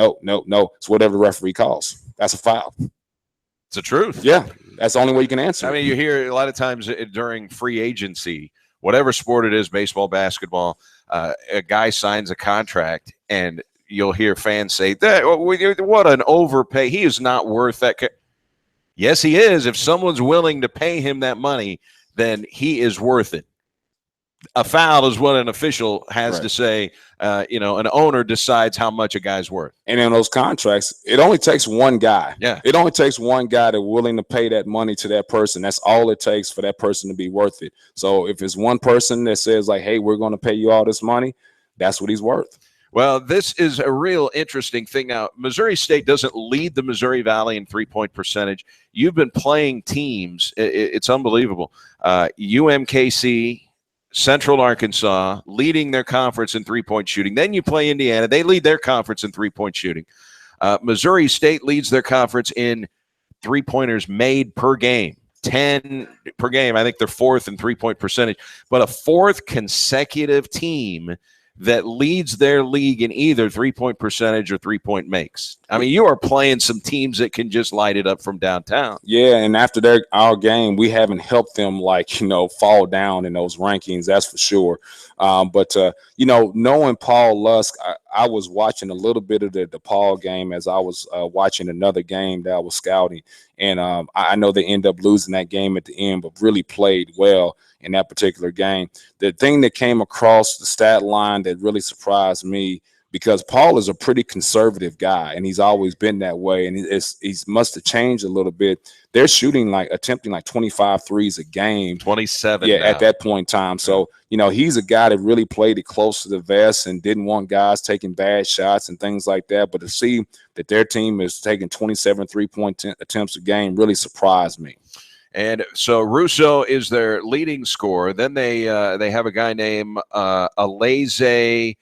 It's whatever the referee calls. That's a foul. It's the truth. Yeah, that's the only way you can answer. I mean, you hear a lot of times during free agency, whatever sport it is, baseball, basketball, a guy signs a contract and you'll hear fans say, what an overpay. He is not worth that. Yes, he is. If someone's willing to pay him that money, then he is worth it. A foul is what an official has to say. An owner decides how much a guy's worth. And in those contracts, it only takes one guy. Yeah. It only takes one guy that's willing to pay that money to that person. That's all it takes for that person to be worth it. So if it's one person that says, like, hey, we're going to pay you all this money, that's what he's worth. Well, this is a real interesting thing. Now, Missouri State doesn't lead the Missouri Valley in three-point percentage. You've been playing teams. It's unbelievable. UMKC, Central Arkansas, leading their conference in three-point shooting. Then you play Indiana. They lead their conference in three-point shooting. Missouri State leads their conference in three-pointers made per game. 10 per game. I think they're fourth in three-point percentage. But a fourth consecutive team that leads their league in either three-point percentage or three-point makes. I mean, you are playing some teams that can just light it up from downtown. Yeah, and after our game, we haven't helped them, fall down in those rankings, that's for sure. But knowing Paul Lusk, I was watching a little bit of the Paul game as I was watching another game that I was scouting. And I know they end up losing that game at the end, but really played well in that particular game. The thing that came across the stat line that really surprised me, because Paul is a pretty conservative guy, and he's always been that way, and he must have changed a little bit. They're attempting 25 threes a game. 27 Yeah, now. at that point in time. So, he's a guy that really played it close to the vest and didn't want guys taking bad shots and things like that. But to see that their team is taking 27 three-point attempts a game really surprised me. And so Russo is their leading scorer. Then they have a guy named Alize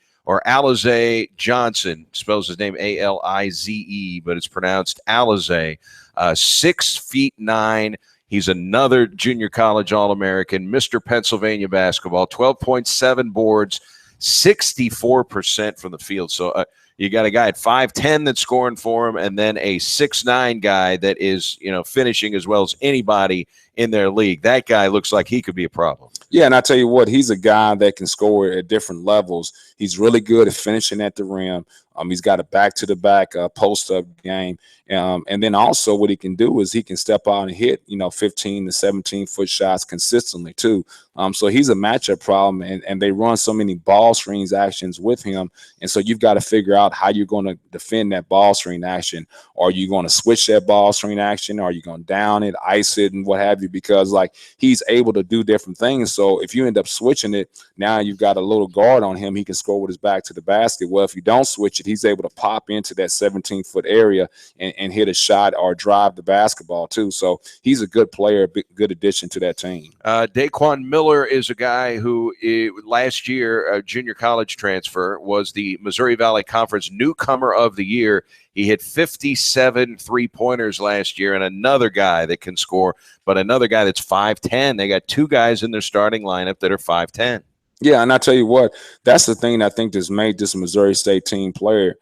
Johnson. Spells his name Alize, but it's pronounced Alize. 6'9". He's another junior college All-American, Mr. Pennsylvania basketball. 12.7 boards, 64% from the field. So you got a guy at 5'10" that's scoring for him, and then a 6'9" guy that is, finishing as well as anybody in their league. That guy looks like he could be a problem. Yeah, and I tell you what, he's a guy that can score at different levels. He's really good at finishing at the rim. He's got a back-to-the-back post-up game. And then also what he can do is he can step out and hit, 15 to 17-foot shots consistently too. So he's a matchup problem, and they run so many ball screens actions with him. And so you've got to figure out how you're going to defend that ball screen action. Are you going to switch that ball screen action? Are you going to down it, ice it, and what have you? Because like he's able to do different things. So if you end up switching it, now you've got a little guard on him. He can score with his back to the basket. Well, if you don't switch it, he's able to pop into that 17-foot area and hit a shot or drive the basketball too. So he's a good player, good addition to that team. Daquan Miller is a guy who last year, a junior college transfer, was the Missouri Valley Conference Newcomer of the Year. He hit 57 three-pointers last year, and another guy that can score, but another guy that's 5'10". They got two guys in their starting lineup that are 5'10". Yeah, and I tell you what, that's the thing I think that's made this Missouri State team player,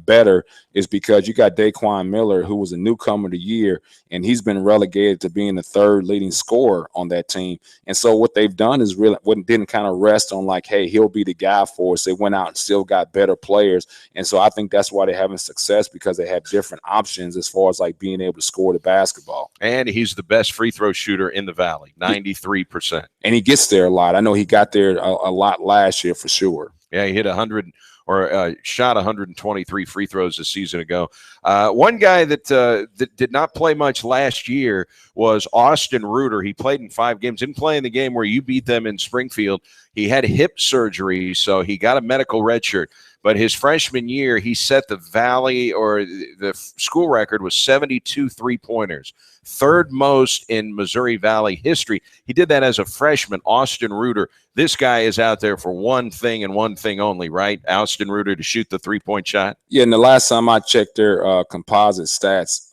better, is because you got Daquan Miller, who was a newcomer of the year, and he's been relegated to being the third leading scorer on that team. And so what they've done is really didn't kind of rest on like, hey, he'll be the guy for us. They went out and still got better players. And so I think that's why they're having success, because they have different options as far as like being able to score the basketball. And he's the best free throw shooter in the Valley, 93%. And he gets there a lot. I know he got there a lot last year for sure. Yeah, he hit 100 or shot 123 free throws a season ago. One guy that did not play much last year was Austin Reuter. He played in 5 games. Didn't play in the game where you beat them in Springfield. He had hip surgery, so he got a medical red shirt. But his freshman year, he set the Valley or the school record with 72 three-pointers, third most in Missouri Valley history. He did that as a freshman, Austin Reuter. This guy is out there for one thing and one thing only, right? Austin Reuter, to shoot the three-point shot. Yeah, and the last time I checked their composite stats,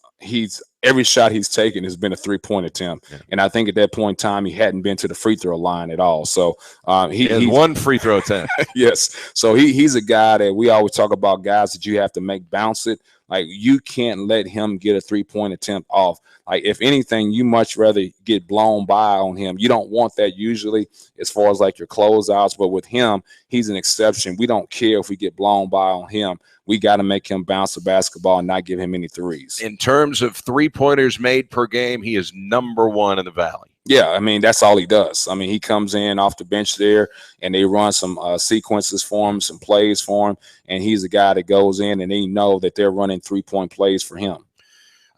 every shot he's taken has been a three-point attempt. Yeah. And I think at that point in time, he hadn't been to the free throw line at all. So he's one free throw attempt. Yes. So he's a guy that we always talk about, guys that you have to make bounce it. Like, you can't let him get a three-point attempt off. Like, if anything, you much rather get blown by on him. You don't want that usually as far as like your closeouts, but with him, he's an exception. We don't care if we get blown by on him. We got to make him bounce the basketball and not give him any threes. In terms of three-pointers made per game, he is number 1 in the Valley. Yeah, I mean, that's all he does. I mean, he comes in off the bench there, and they run some sequences for him, some plays for him, and he's a guy that goes in, and they know that they're running three-point plays for him.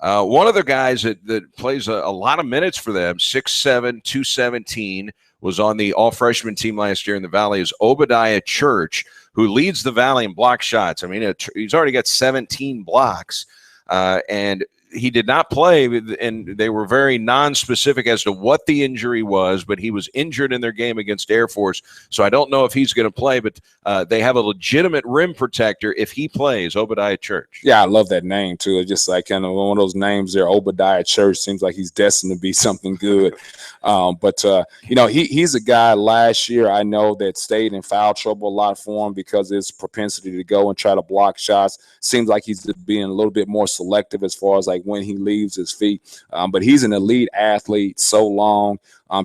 One of the guys that plays a lot of minutes for them, 6'7", 217, was on the all-freshman team last year in the Valley, is Obadiah Church, who leads the Valley in block shots. I mean, he's already got 17 blocks, and he did not play, and they were very non-specific as to what the injury was, but he was injured in their game against Air Force, so I don't know if he's going to play, but they have a legitimate rim protector if he plays, Obadiah Church. Yeah, I love that name, too. It's just like kind of one of those names there, Obadiah Church. Seems like he's destined to be something good. But he's a guy last year I know that stayed in foul trouble a lot for him because of his propensity to go and try to block shots. Seems like he's being a little bit more selective as far as like when he leaves his feet. But he's an elite athlete, so long,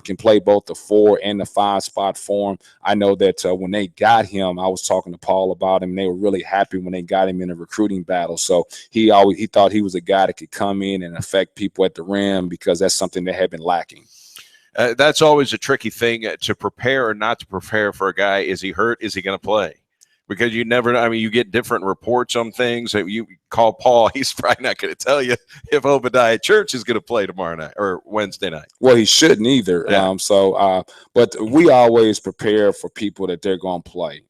can play both the 4 and the 5 spot for him. I know that when they got him, I was talking to Paul about him, and they were really happy when they got him in a recruiting battle. So he thought he was a guy that could come in and affect people at the rim because that's something that had been lacking. That's always a tricky thing to prepare or not to prepare for a guy. Is he hurt? Is he going to play? Because you never know. I mean, you get different reports on things. You call Paul, he's probably not going to tell you if Obadiah Church is going to play tomorrow night or Wednesday night. Well, he shouldn't either. Yeah. But we always prepare for people that they're going to play.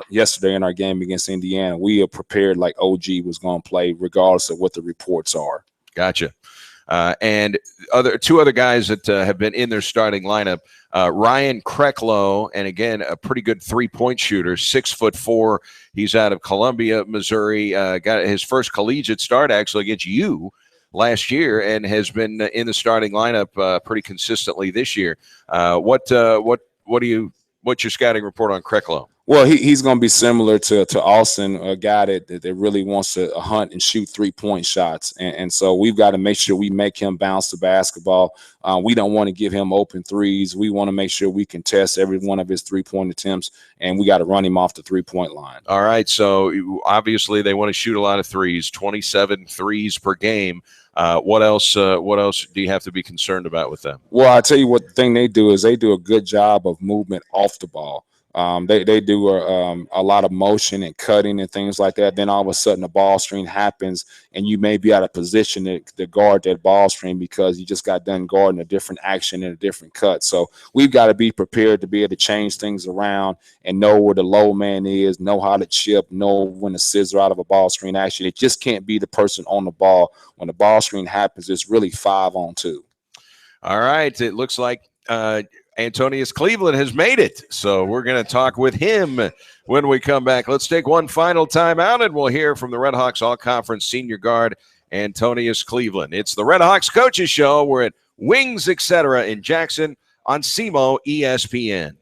Yesterday in our game against Indiana, we are prepared like OG was going to play regardless of what the reports are. Gotcha. And two other guys that have been in their starting lineup, Ryan Krecklow, and again, a pretty good three-point shooter, 6'4". He's out of Columbia, Missouri. Got his first collegiate start actually against you last year, and has been in the starting lineup pretty consistently this year. What's your scouting report on Krecklow? Well, he's going to be similar to Austin, a guy that really wants to hunt and shoot 3-point shots. And so we've got to make sure we make him bounce the basketball. We don't want to give him open threes. We want to make sure we can test every one of his 3-point attempts, and we got to run him off the 3-point line. All right, so obviously they want to shoot a lot of threes, 27 threes per game. What else do you have to be concerned about with them? Well, I tell you what, the thing they do is they do a good job of movement off the ball. They do a lot of motion and cutting and things like that. Then all of a sudden the ball screen happens and you may be out of position to guard that ball screen because you just got done guarding a different action and a different cut. So we've got to be prepared to be able to change things around and know where the low man is, know how to chip, know when to scissor out of a ball screen action. It just can't be the person on the ball. When the ball screen happens, it's really 5-on-2. All right, it looks like Antonius Cleveland has made it. So we're going to talk with him when we come back. Let's take one final time out, and we'll hear from the Redhawks All-Conference senior guard, Antonius Cleveland. It's the Redhawks Coaches Show. We're at Wings, Etc. in Jackson on SEMO ESPN.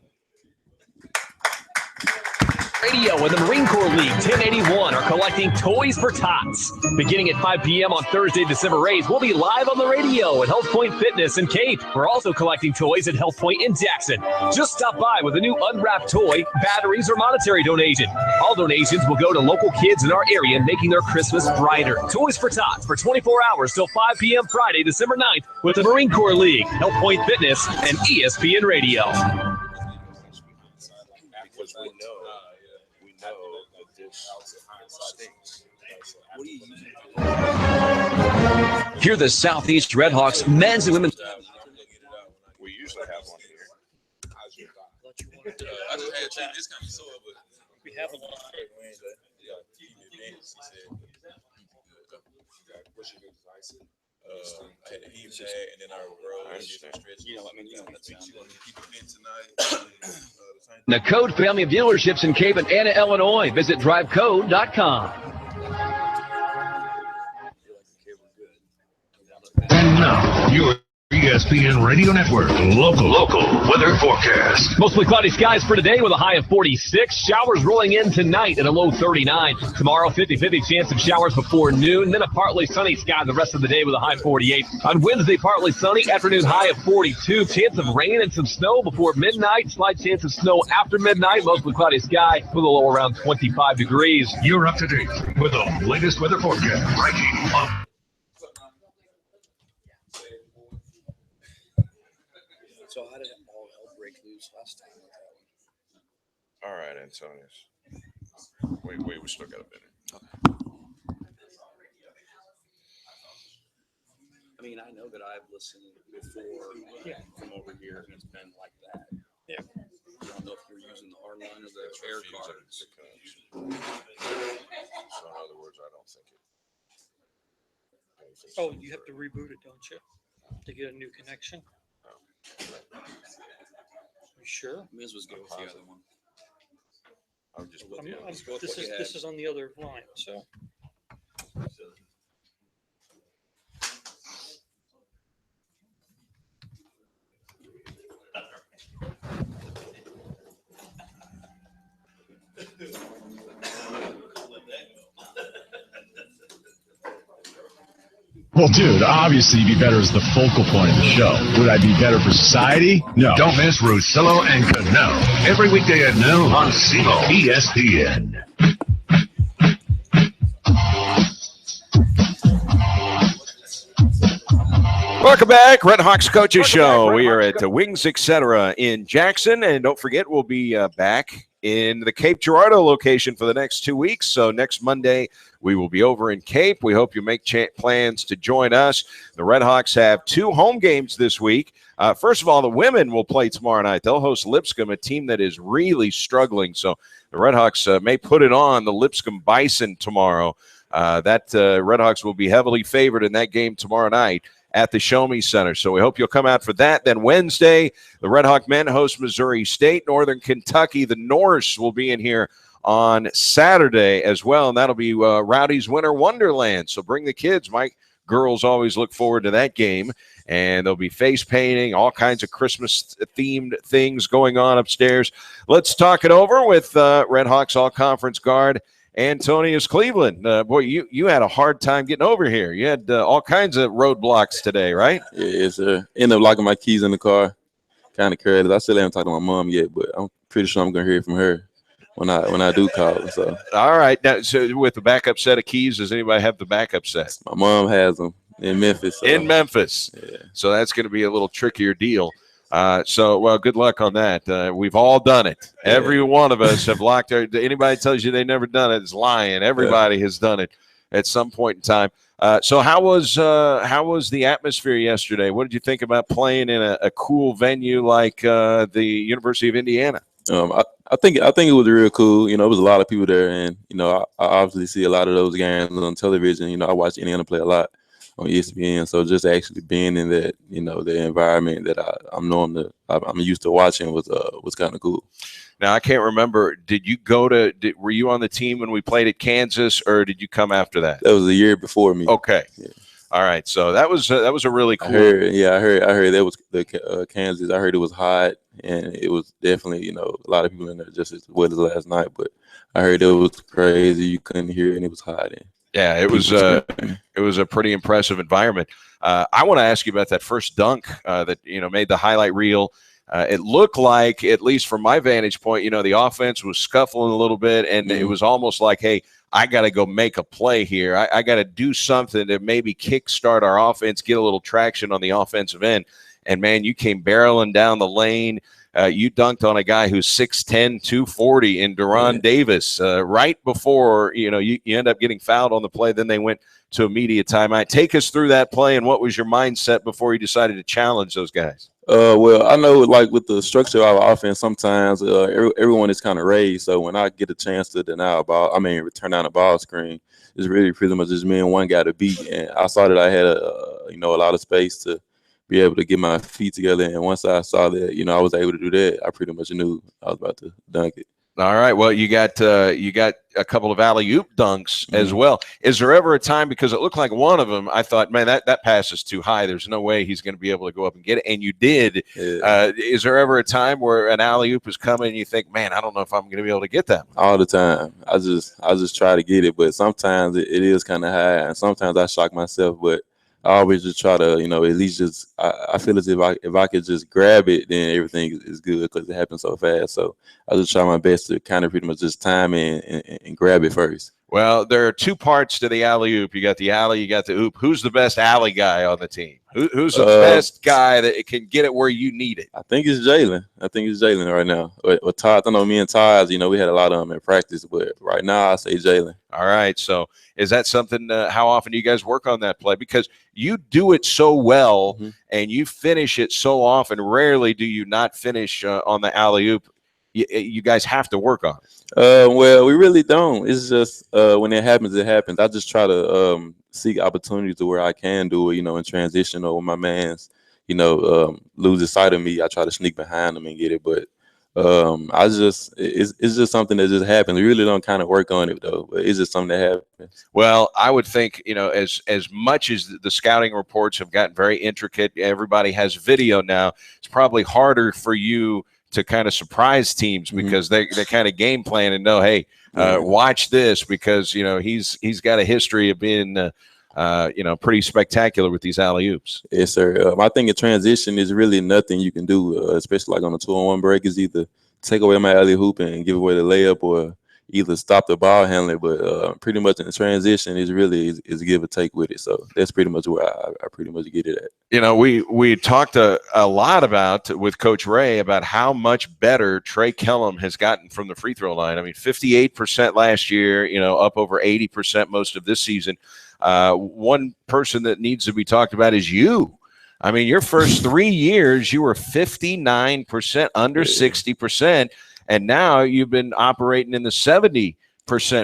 Radio and the Marine Corps League 1081 are collecting Toys for Tots. Beginning at 5 p.m. on Thursday, December 8th, we'll be live on the radio at Health Point Fitness in Cape. We're also collecting toys at Health Point in Jackson. Just stop by with a new unwrapped toy, batteries, or monetary donation. All donations will go to local kids in our area, making their Christmas brighter. Toys for Tots for 24 hours till 5 p.m. Friday, December 9th with the Marine Corps League, Health Point Fitness, and ESPN Radio. Hear the Southeast Redhawks men's and women's. We usually have one here. I just had time. It's kind of sore, but we have a lot. I had to heave that, and then our girls stretch. You know, I mean, you know, that's what you want to keep it in tonight. The Code family of dealerships in Cape and Anna, Illinois. Visit drivecode.com. And now, your ESPN Radio Network local weather forecast. Mostly cloudy skies for today with a high of 46. Showers rolling in tonight at a low 39. Tomorrow, 50-50 chance of showers before noon. Then a partly sunny sky the rest of the day with a high 48. On Wednesday, partly sunny. Afternoon high of 42. Chance of rain and some snow before midnight. Slight chance of snow after midnight. Mostly cloudy sky with a low around 25 degrees. You're up to date with the latest weather forecast right here on So how did all hell break loose last time? All right, Antonius. Wait, we still got a minute. I mean, I know that I've listened before from over here, and it's been like that. Yeah. I don't know if you're using the R line or the air cards. So in other words, I don't think it. Oh, you have to reboot it, don't you, to get a new connection? You sure? Miz was good with the other one. I'm just This is on the other line, so. Well, dude, obviously you'd be better as the focal point of the show. Would I be better for society? No. Don't miss Russillo and Cano every weekday at noon on SEMO ESPN. Welcome back, Redhawks Coaches Show. We are at the Wings, Etc. in Jackson, and don't forget, we'll be back in the Cape Girardeau location for the next 2 weeks. So next Monday, we will be over in Cape. We hope you make plans to join us. The Redhawks have 2 home games this week. First of all, the women will play tomorrow night. They'll host Lipscomb, a team that is really struggling. So the Redhawks may put it on the Lipscomb Bison tomorrow. Redhawks will be heavily favored in that game tomorrow night at the Show Me Center. So we hope you'll come out for that. Then Wednesday, the Redhawk men host Missouri State. Northern Kentucky, the Norse, will be in here on Saturday as well, and that'll be Rowdy's Winter Wonderland. So bring the kids. My girls always look forward to that game. and there'll be face painting, all kinds of Christmas-themed things going on upstairs. Let's talk it over with Redhawks All-Conference guard Antonius Cleveland. Boy, you had a hard time getting over here. You had all kinds of roadblocks today, right? Yeah, sir. Ended up locking my keys in the car. Kind of careless. I still haven't talked to my mom yet, but I'm pretty sure I'm gonna hear from her when I do call her. So all right. Now, so with the backup set of keys, does anybody have the backup set? My mom has them in Memphis. So. In Memphis. Yeah. So that's going to be a little trickier deal. Well, good luck on that. We've all done it. Yeah. Every one of us have locked our. Anybody tells you they never done it is lying. Everybody has done it at some point in time. So how was the atmosphere yesterday? What did you think about playing in a cool venue like the University of Indiana? I think it was real cool. You know, it was a lot of people there, and you know, I obviously see a lot of those games on television. You know, I watch Indiana play a lot on ESPN, so just actually being in that, you know, the environment that I'm used to watching was kind of cool. Now, I can't remember. Were you on the team when we played at Kansas, or did you come after that? That was a year before me. Okay. Yeah. All right. So that was a really cool. I heard that was the Kansas. I heard it was hot, and it was definitely, you know, a lot of people in there just as well as last night. But I heard it was crazy. You couldn't hear it, and it was hot. Yeah, it was a pretty impressive environment. I want to ask you about that first dunk that, you know, made the highlight reel. It looked like, at least from my vantage point, you know, the offense was scuffling a little bit, and it was almost like, hey, I got to go make a play here. I got to do something to maybe kickstart our offense, get a little traction on the offensive end. And, man, you came barreling down the lane. You dunked on a guy who's 6'10", 240 in Deron Davis right before, you know, you end up getting fouled on the play. Then they went to immediate timeout. Take us through that play, and what was your mindset before you decided to challenge those guys? Well, I know, like, with the structure of our offense, sometimes everyone is kind of raised. So when I get a chance to turn down a ball screen, it's really pretty much just me and one guy to beat. And I saw that I had a lot of space to be able to get my feet together. And once I saw that, you know, I was able to do that, I pretty much knew I was about to dunk it. All right. Well, you got a couple of alley-oop dunks as well. Is there ever a time, because it looked like one of them, I thought, man, that pass is too high. There's no way he's going to be able to go up and get it. And you did. Yeah. Is there ever a time where an alley-oop is coming and you think, man, I don't know if I'm going to be able to get that? All the time. I just try to get it, but sometimes it is kind of high, and sometimes I shock myself, but I always just try to, you know, at least just I feel as if I could just grab it, then everything is good because it happens so fast. So I just try my best to kind of pretty much just time and grab it first. Well, there are two parts to the alley-oop. You got the alley, you got the oop. Who's the best alley guy on the team? Who's the best guy that can get it where you need it? I think it's Jalen. Right now. With Todd, I know me and Todd, you know, we had a lot of them in practice, but right now I say Jalen. All right. So is that something, how often do you guys work on that play? Because you do it so well and you finish it so often. Rarely do you not finish on the alley-oop. You guys have to work on it. Well, we really don't. It's just when it happens, it happens. I just try to seek opportunities to where I can do it, you know, in transition, or when my man's, you know, loses sight of me, I try to sneak behind them and get it. But it's just something that just happens. We really don't kind of work on it, though, but it's just something that happens. Well, I would think, you know, as much as the scouting reports have gotten very intricate, everybody has video now, it's probably harder for you to kind of surprise teams because they kind of game plan and know, hey, watch this, because, you know, he's got a history of being, you know, pretty spectacular with these alley-oops. Yes, sir. I think a transition is really nothing you can do, especially like on a 2-on-1 break, is either take away my alley-oop and give away the layup, or either stop the ball handler. But pretty much in the transition is really is give or take with it. So that's pretty much where I pretty much get it at. You know, we talked a lot with Coach Ray about how much better Trey Kellum has gotten from the free throw line. I mean, 58% last year, you know, up over 80% most of this season. One person that needs to be talked about is you. I mean, your first 3 years, you were 59%, under 60%. And now you've been operating in the 70%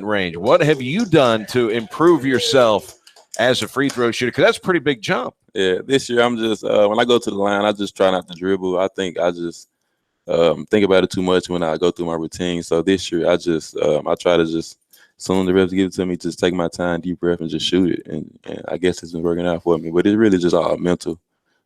range. What have you done to improve yourself as a free throw shooter? Because that's a pretty big jump. Yeah, this year I'm just when I go to the line, I just try not to dribble. I think I just think about it too much when I go through my routine. So this year I just I try to just, as soon as the refs give it to me, just take my time, deep breath, and just shoot it. And I guess it's been working out for me. But it's really just all mental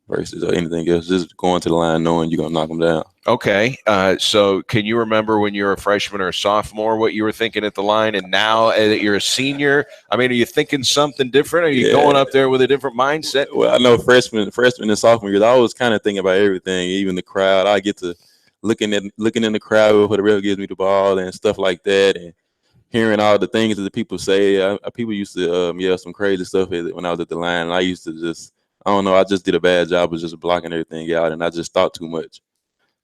versus anything else. Just going to the line knowing you're gonna knock them down. Okay, so can you remember when you were a freshman or a sophomore what you were thinking at the line, and now that you're a senior? I mean, are you thinking something different? Are you going up there with a different mindset? Well, I know freshman and sophomore years, I was kind of thinking about everything, even the crowd. I get to looking in the crowd before the ref gives me the ball and stuff like that, and hearing all the things that the people say. People used to yell some crazy stuff when I was at the line, and I used to just, I don't know, I just did a bad job of just blocking everything out, and I just thought too much.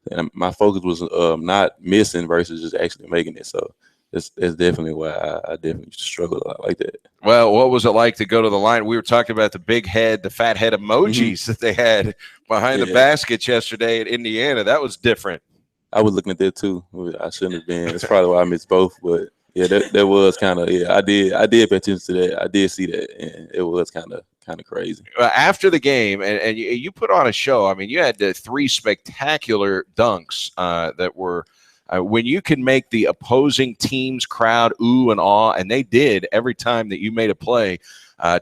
And my focus was not missing versus just actually making it. So it's definitely why I definitely struggle a lot like that. Well, what was it like to go to the line? We were talking about the big head, the fat head emojis that they had behind the baskets yesterday at Indiana. That was different. I was looking at that too. I shouldn't have been. It's probably why I missed both, but yeah, that was kind of, I did pay attention to that. I did see that, and it was kind of crazy. After the game, and you put on a show. I mean, you had 3 spectacular dunks that were when you can make the opposing team's crowd ooh and awe, and they did every time that you made a play.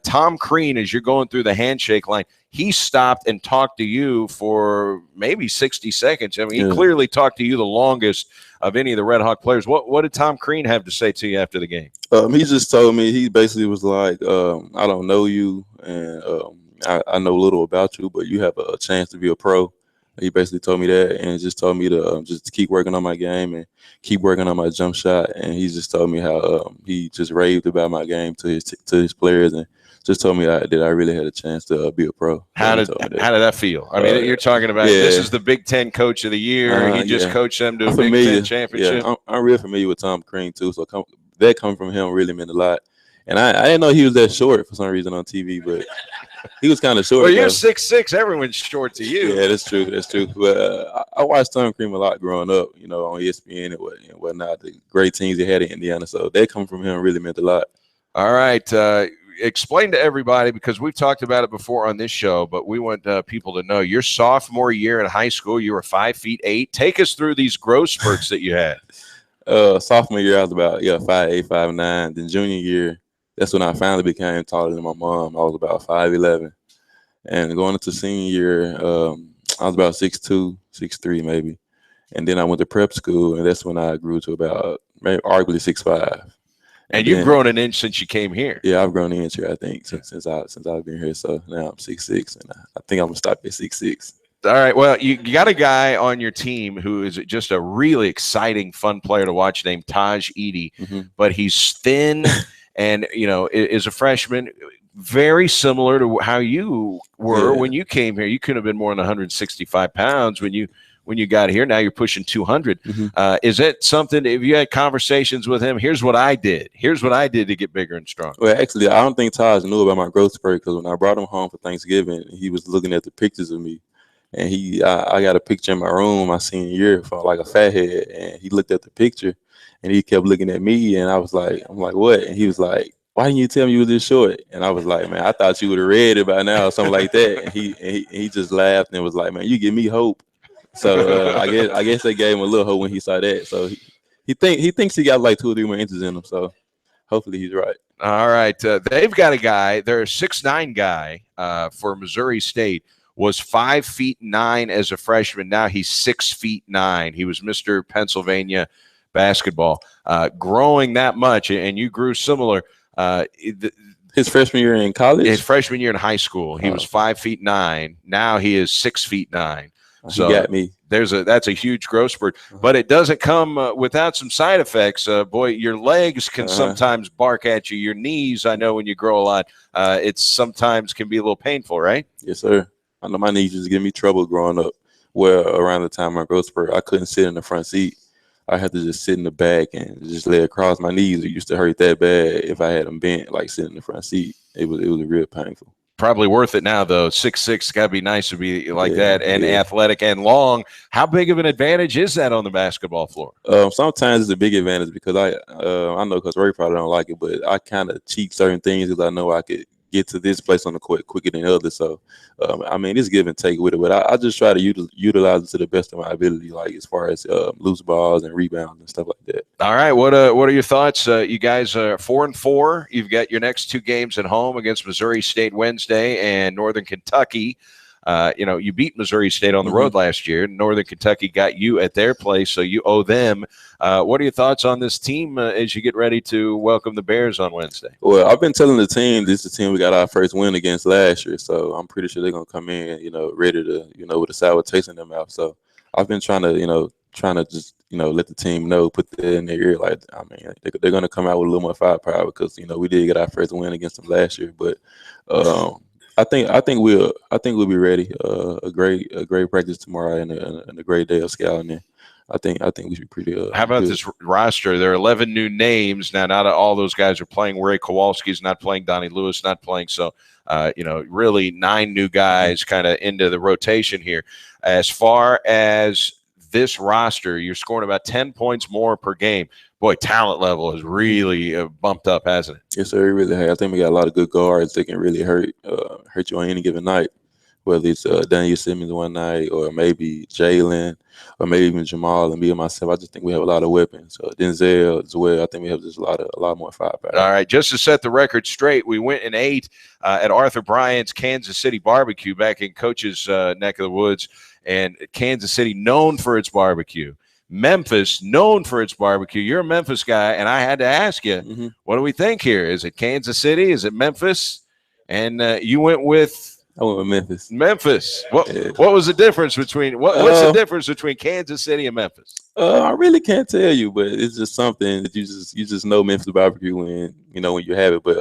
Tom Crean, as you're going through the handshake line, he stopped and talked to you for maybe 60 seconds. I mean, he clearly talked to you the longest of any of the Redhawk players. What did Tom Crean have to say to you after the game? He just told me, he basically was like, I don't know you, and I know little about you, but you have a chance to be a pro. He basically told me that, and just told me to just keep working on my game and keep working on my jump shot. And he just told me how he just raved about my game to his players, and just told me that I really had a chance to be a pro. How did that feel? I mean, you're talking about this is the Big Ten Coach of the Year. He just coached them to a Big Ten championship. Yeah, I'm real familiar with Tom Crean too, so that coming from him really meant a lot. And I didn't know he was that short for some reason on TV, but he was kind of short. Well, you're 6'6". Everyone's short to you. Yeah, that's true. That's true. But I watched Tom Crean a lot growing up, on ESPN and whatnot, the great teams he had in Indiana. So that coming from him really meant a lot. All right. Explain to everybody, because we've talked about it before on this show, but we want people to know your sophomore year in high school, you were 5'8". Take us through these growth spurts that you had. Sophomore year, I was about 5'8", 5'9". Then junior year, that's when I finally became taller than my mom. I was about 5'11". And going into senior year, I was about 6'2", 6'3" maybe. And then I went to prep school, and that's when I grew to about arguably 6'5". And you've grown an inch since you came here. Yeah, I've grown an inch here, I think, since I've been here. So now I'm 6'6", and I think I'm gonna stop at 6'6". All right. Well, you got a guy on your team who is just a really exciting, fun player to watch named Taj Edie, but he's thin and, is a freshman, very similar to how you were when you came here. You couldn't have been more than 165 pounds when you got here. Now you're pushing 200. Is that something, if you had conversations with him, here's what I did to get bigger and stronger? Well, actually, I don't think Taj knew about my growth spurt, because when I brought him home for Thanksgiving, he was looking at the pictures of me. And I got a picture in my room my senior year for like a fat head, and he looked at the picture and he kept looking at me, and I'm like, what? And he was like, why didn't you tell me you were this short? And I was like, man, I thought you would have read it by now or something like that. And he just laughed and was like, man, you give me hope. So I guess they gave him a little hope when he saw that. So he thinks he got like 2 or 3 more inches in him. So hopefully he's right. All right, they've got a guy. They're a 6'9" guy for Missouri State. Was 5'9" as a freshman. Now he's 6'9". He was Mr. Pennsylvania basketball. Growing that much, and you grew similar. His freshman year in college? His freshman year in high school. He was 5'9". Now he is 6'9". So he got me. That's a huge growth spurt, but it doesn't come without some side effects. Boy, your legs can sometimes bark at you. Your knees, I know when you grow a lot, it sometimes can be a little painful, right? Yes, sir. I know my knees used to give me trouble growing up, where around the time of my growth spurt, I couldn't sit in the front seat. I had to just sit in the back and just lay across my knees. It used to hurt that bad if I had them bent, like sitting in the front seat. It was real painful. Probably worth it now, though. 6'6", got to be nice to be like that, and athletic and long. How big of an advantage is that on the basketball floor? Sometimes it's a big advantage, because I know because Ray probably don't like it, but I kind of cheat certain things because I know I could get to this place on the court quicker than others. So, it's give and take with it. But I just try to utilize it to the best of my ability, like as far as loose balls and rebounds and stuff like that. All right. What are your thoughts? You guys are 4-4. You've got your next 2 games at home against Missouri State Wednesday and Northern Kentucky You beat Missouri State on the road last year. Northern Kentucky got you at their place, so you owe them. What are your thoughts on this team as you get ready to welcome the Bears on Wednesday? Well, I've been telling the team this is the team we got our first win against last year, so I'm pretty sure they're gonna come in, ready to, with a sour taste in their mouth. So I've been trying to just, let the team know, put that in their ear. Like, I mean, they're gonna come out with a little more firepower because we did get our first win against them last year, but. I think we'll be ready. A great practice tomorrow and a great day of scouting. And I think we should be pretty. How about good. this roster? There are 11 new names now. Not all those guys are playing. Ray Kowalski's not playing. Donnie Lewis not playing. So, really 9 new guys kind of into the rotation here. As far as this roster, you're scoring about 10 points more per game. Boy, talent level has really bumped up, hasn't it? Yes, sir. It really has. I think we got a lot of good guards that can really hurt you on any given night, whether it's Daniel Simmons one night or maybe Jalen or maybe even Jamal and me and myself. I just think we have a lot of weapons. Denzel as well. I think we have just a lot more firepower. All right, just to set the record straight, we went and ate at Arthur Bryant's Kansas City barbecue back in Coach's neck of the woods, and Kansas City known for its barbecue. Memphis, known for its barbecue. You're a Memphis guy, and I had to ask you, what do we think here? Is it Kansas City? Is it Memphis? And you went with? I went with Memphis. Memphis. What was the difference between what's the difference between Kansas City and Memphis? I really can't tell you, but it's just something that you just know Memphis barbecue when you have it. But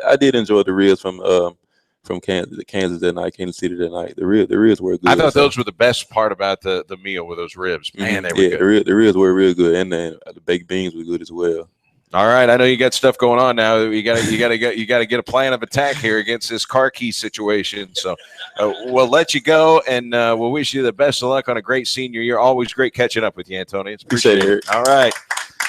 I did enjoy the ribs from Kansas that night, Kansas City that night. The ribs were good. I thought those were the best part about the meal, with those ribs. Man, they were good. The ribs were real good, and then the baked beans were good as well. All right, I know you got stuff going on now. You got to get a plan of attack here against this car key situation. So we'll let you go, and we'll wish you the best of luck on a great senior year. Always great catching up with you, Antonius. Appreciate it, Eric. All right,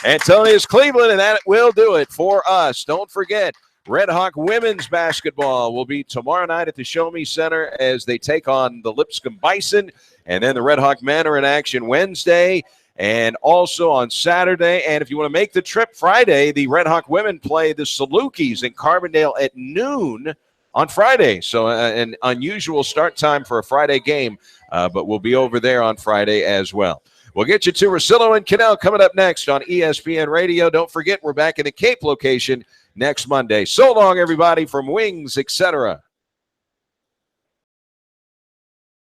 Antonius Cleveland, and that will do it for us. Don't forget, Redhawk women's basketball will be tomorrow night at the Show Me Center as they take on the Lipscomb Bison. And then the Redhawk men are in action Wednesday and also on Saturday. And if you want to make the trip Friday, the Redhawk women play the Salukis in Carbondale at noon on Friday. So an unusual start time for a Friday game, but we'll be over there on Friday as well. We'll get you to Rosillo and Canal coming up next on ESPN Radio. Don't forget, we're back in the Cape location next Monday. So long, everybody, from Wings, etc.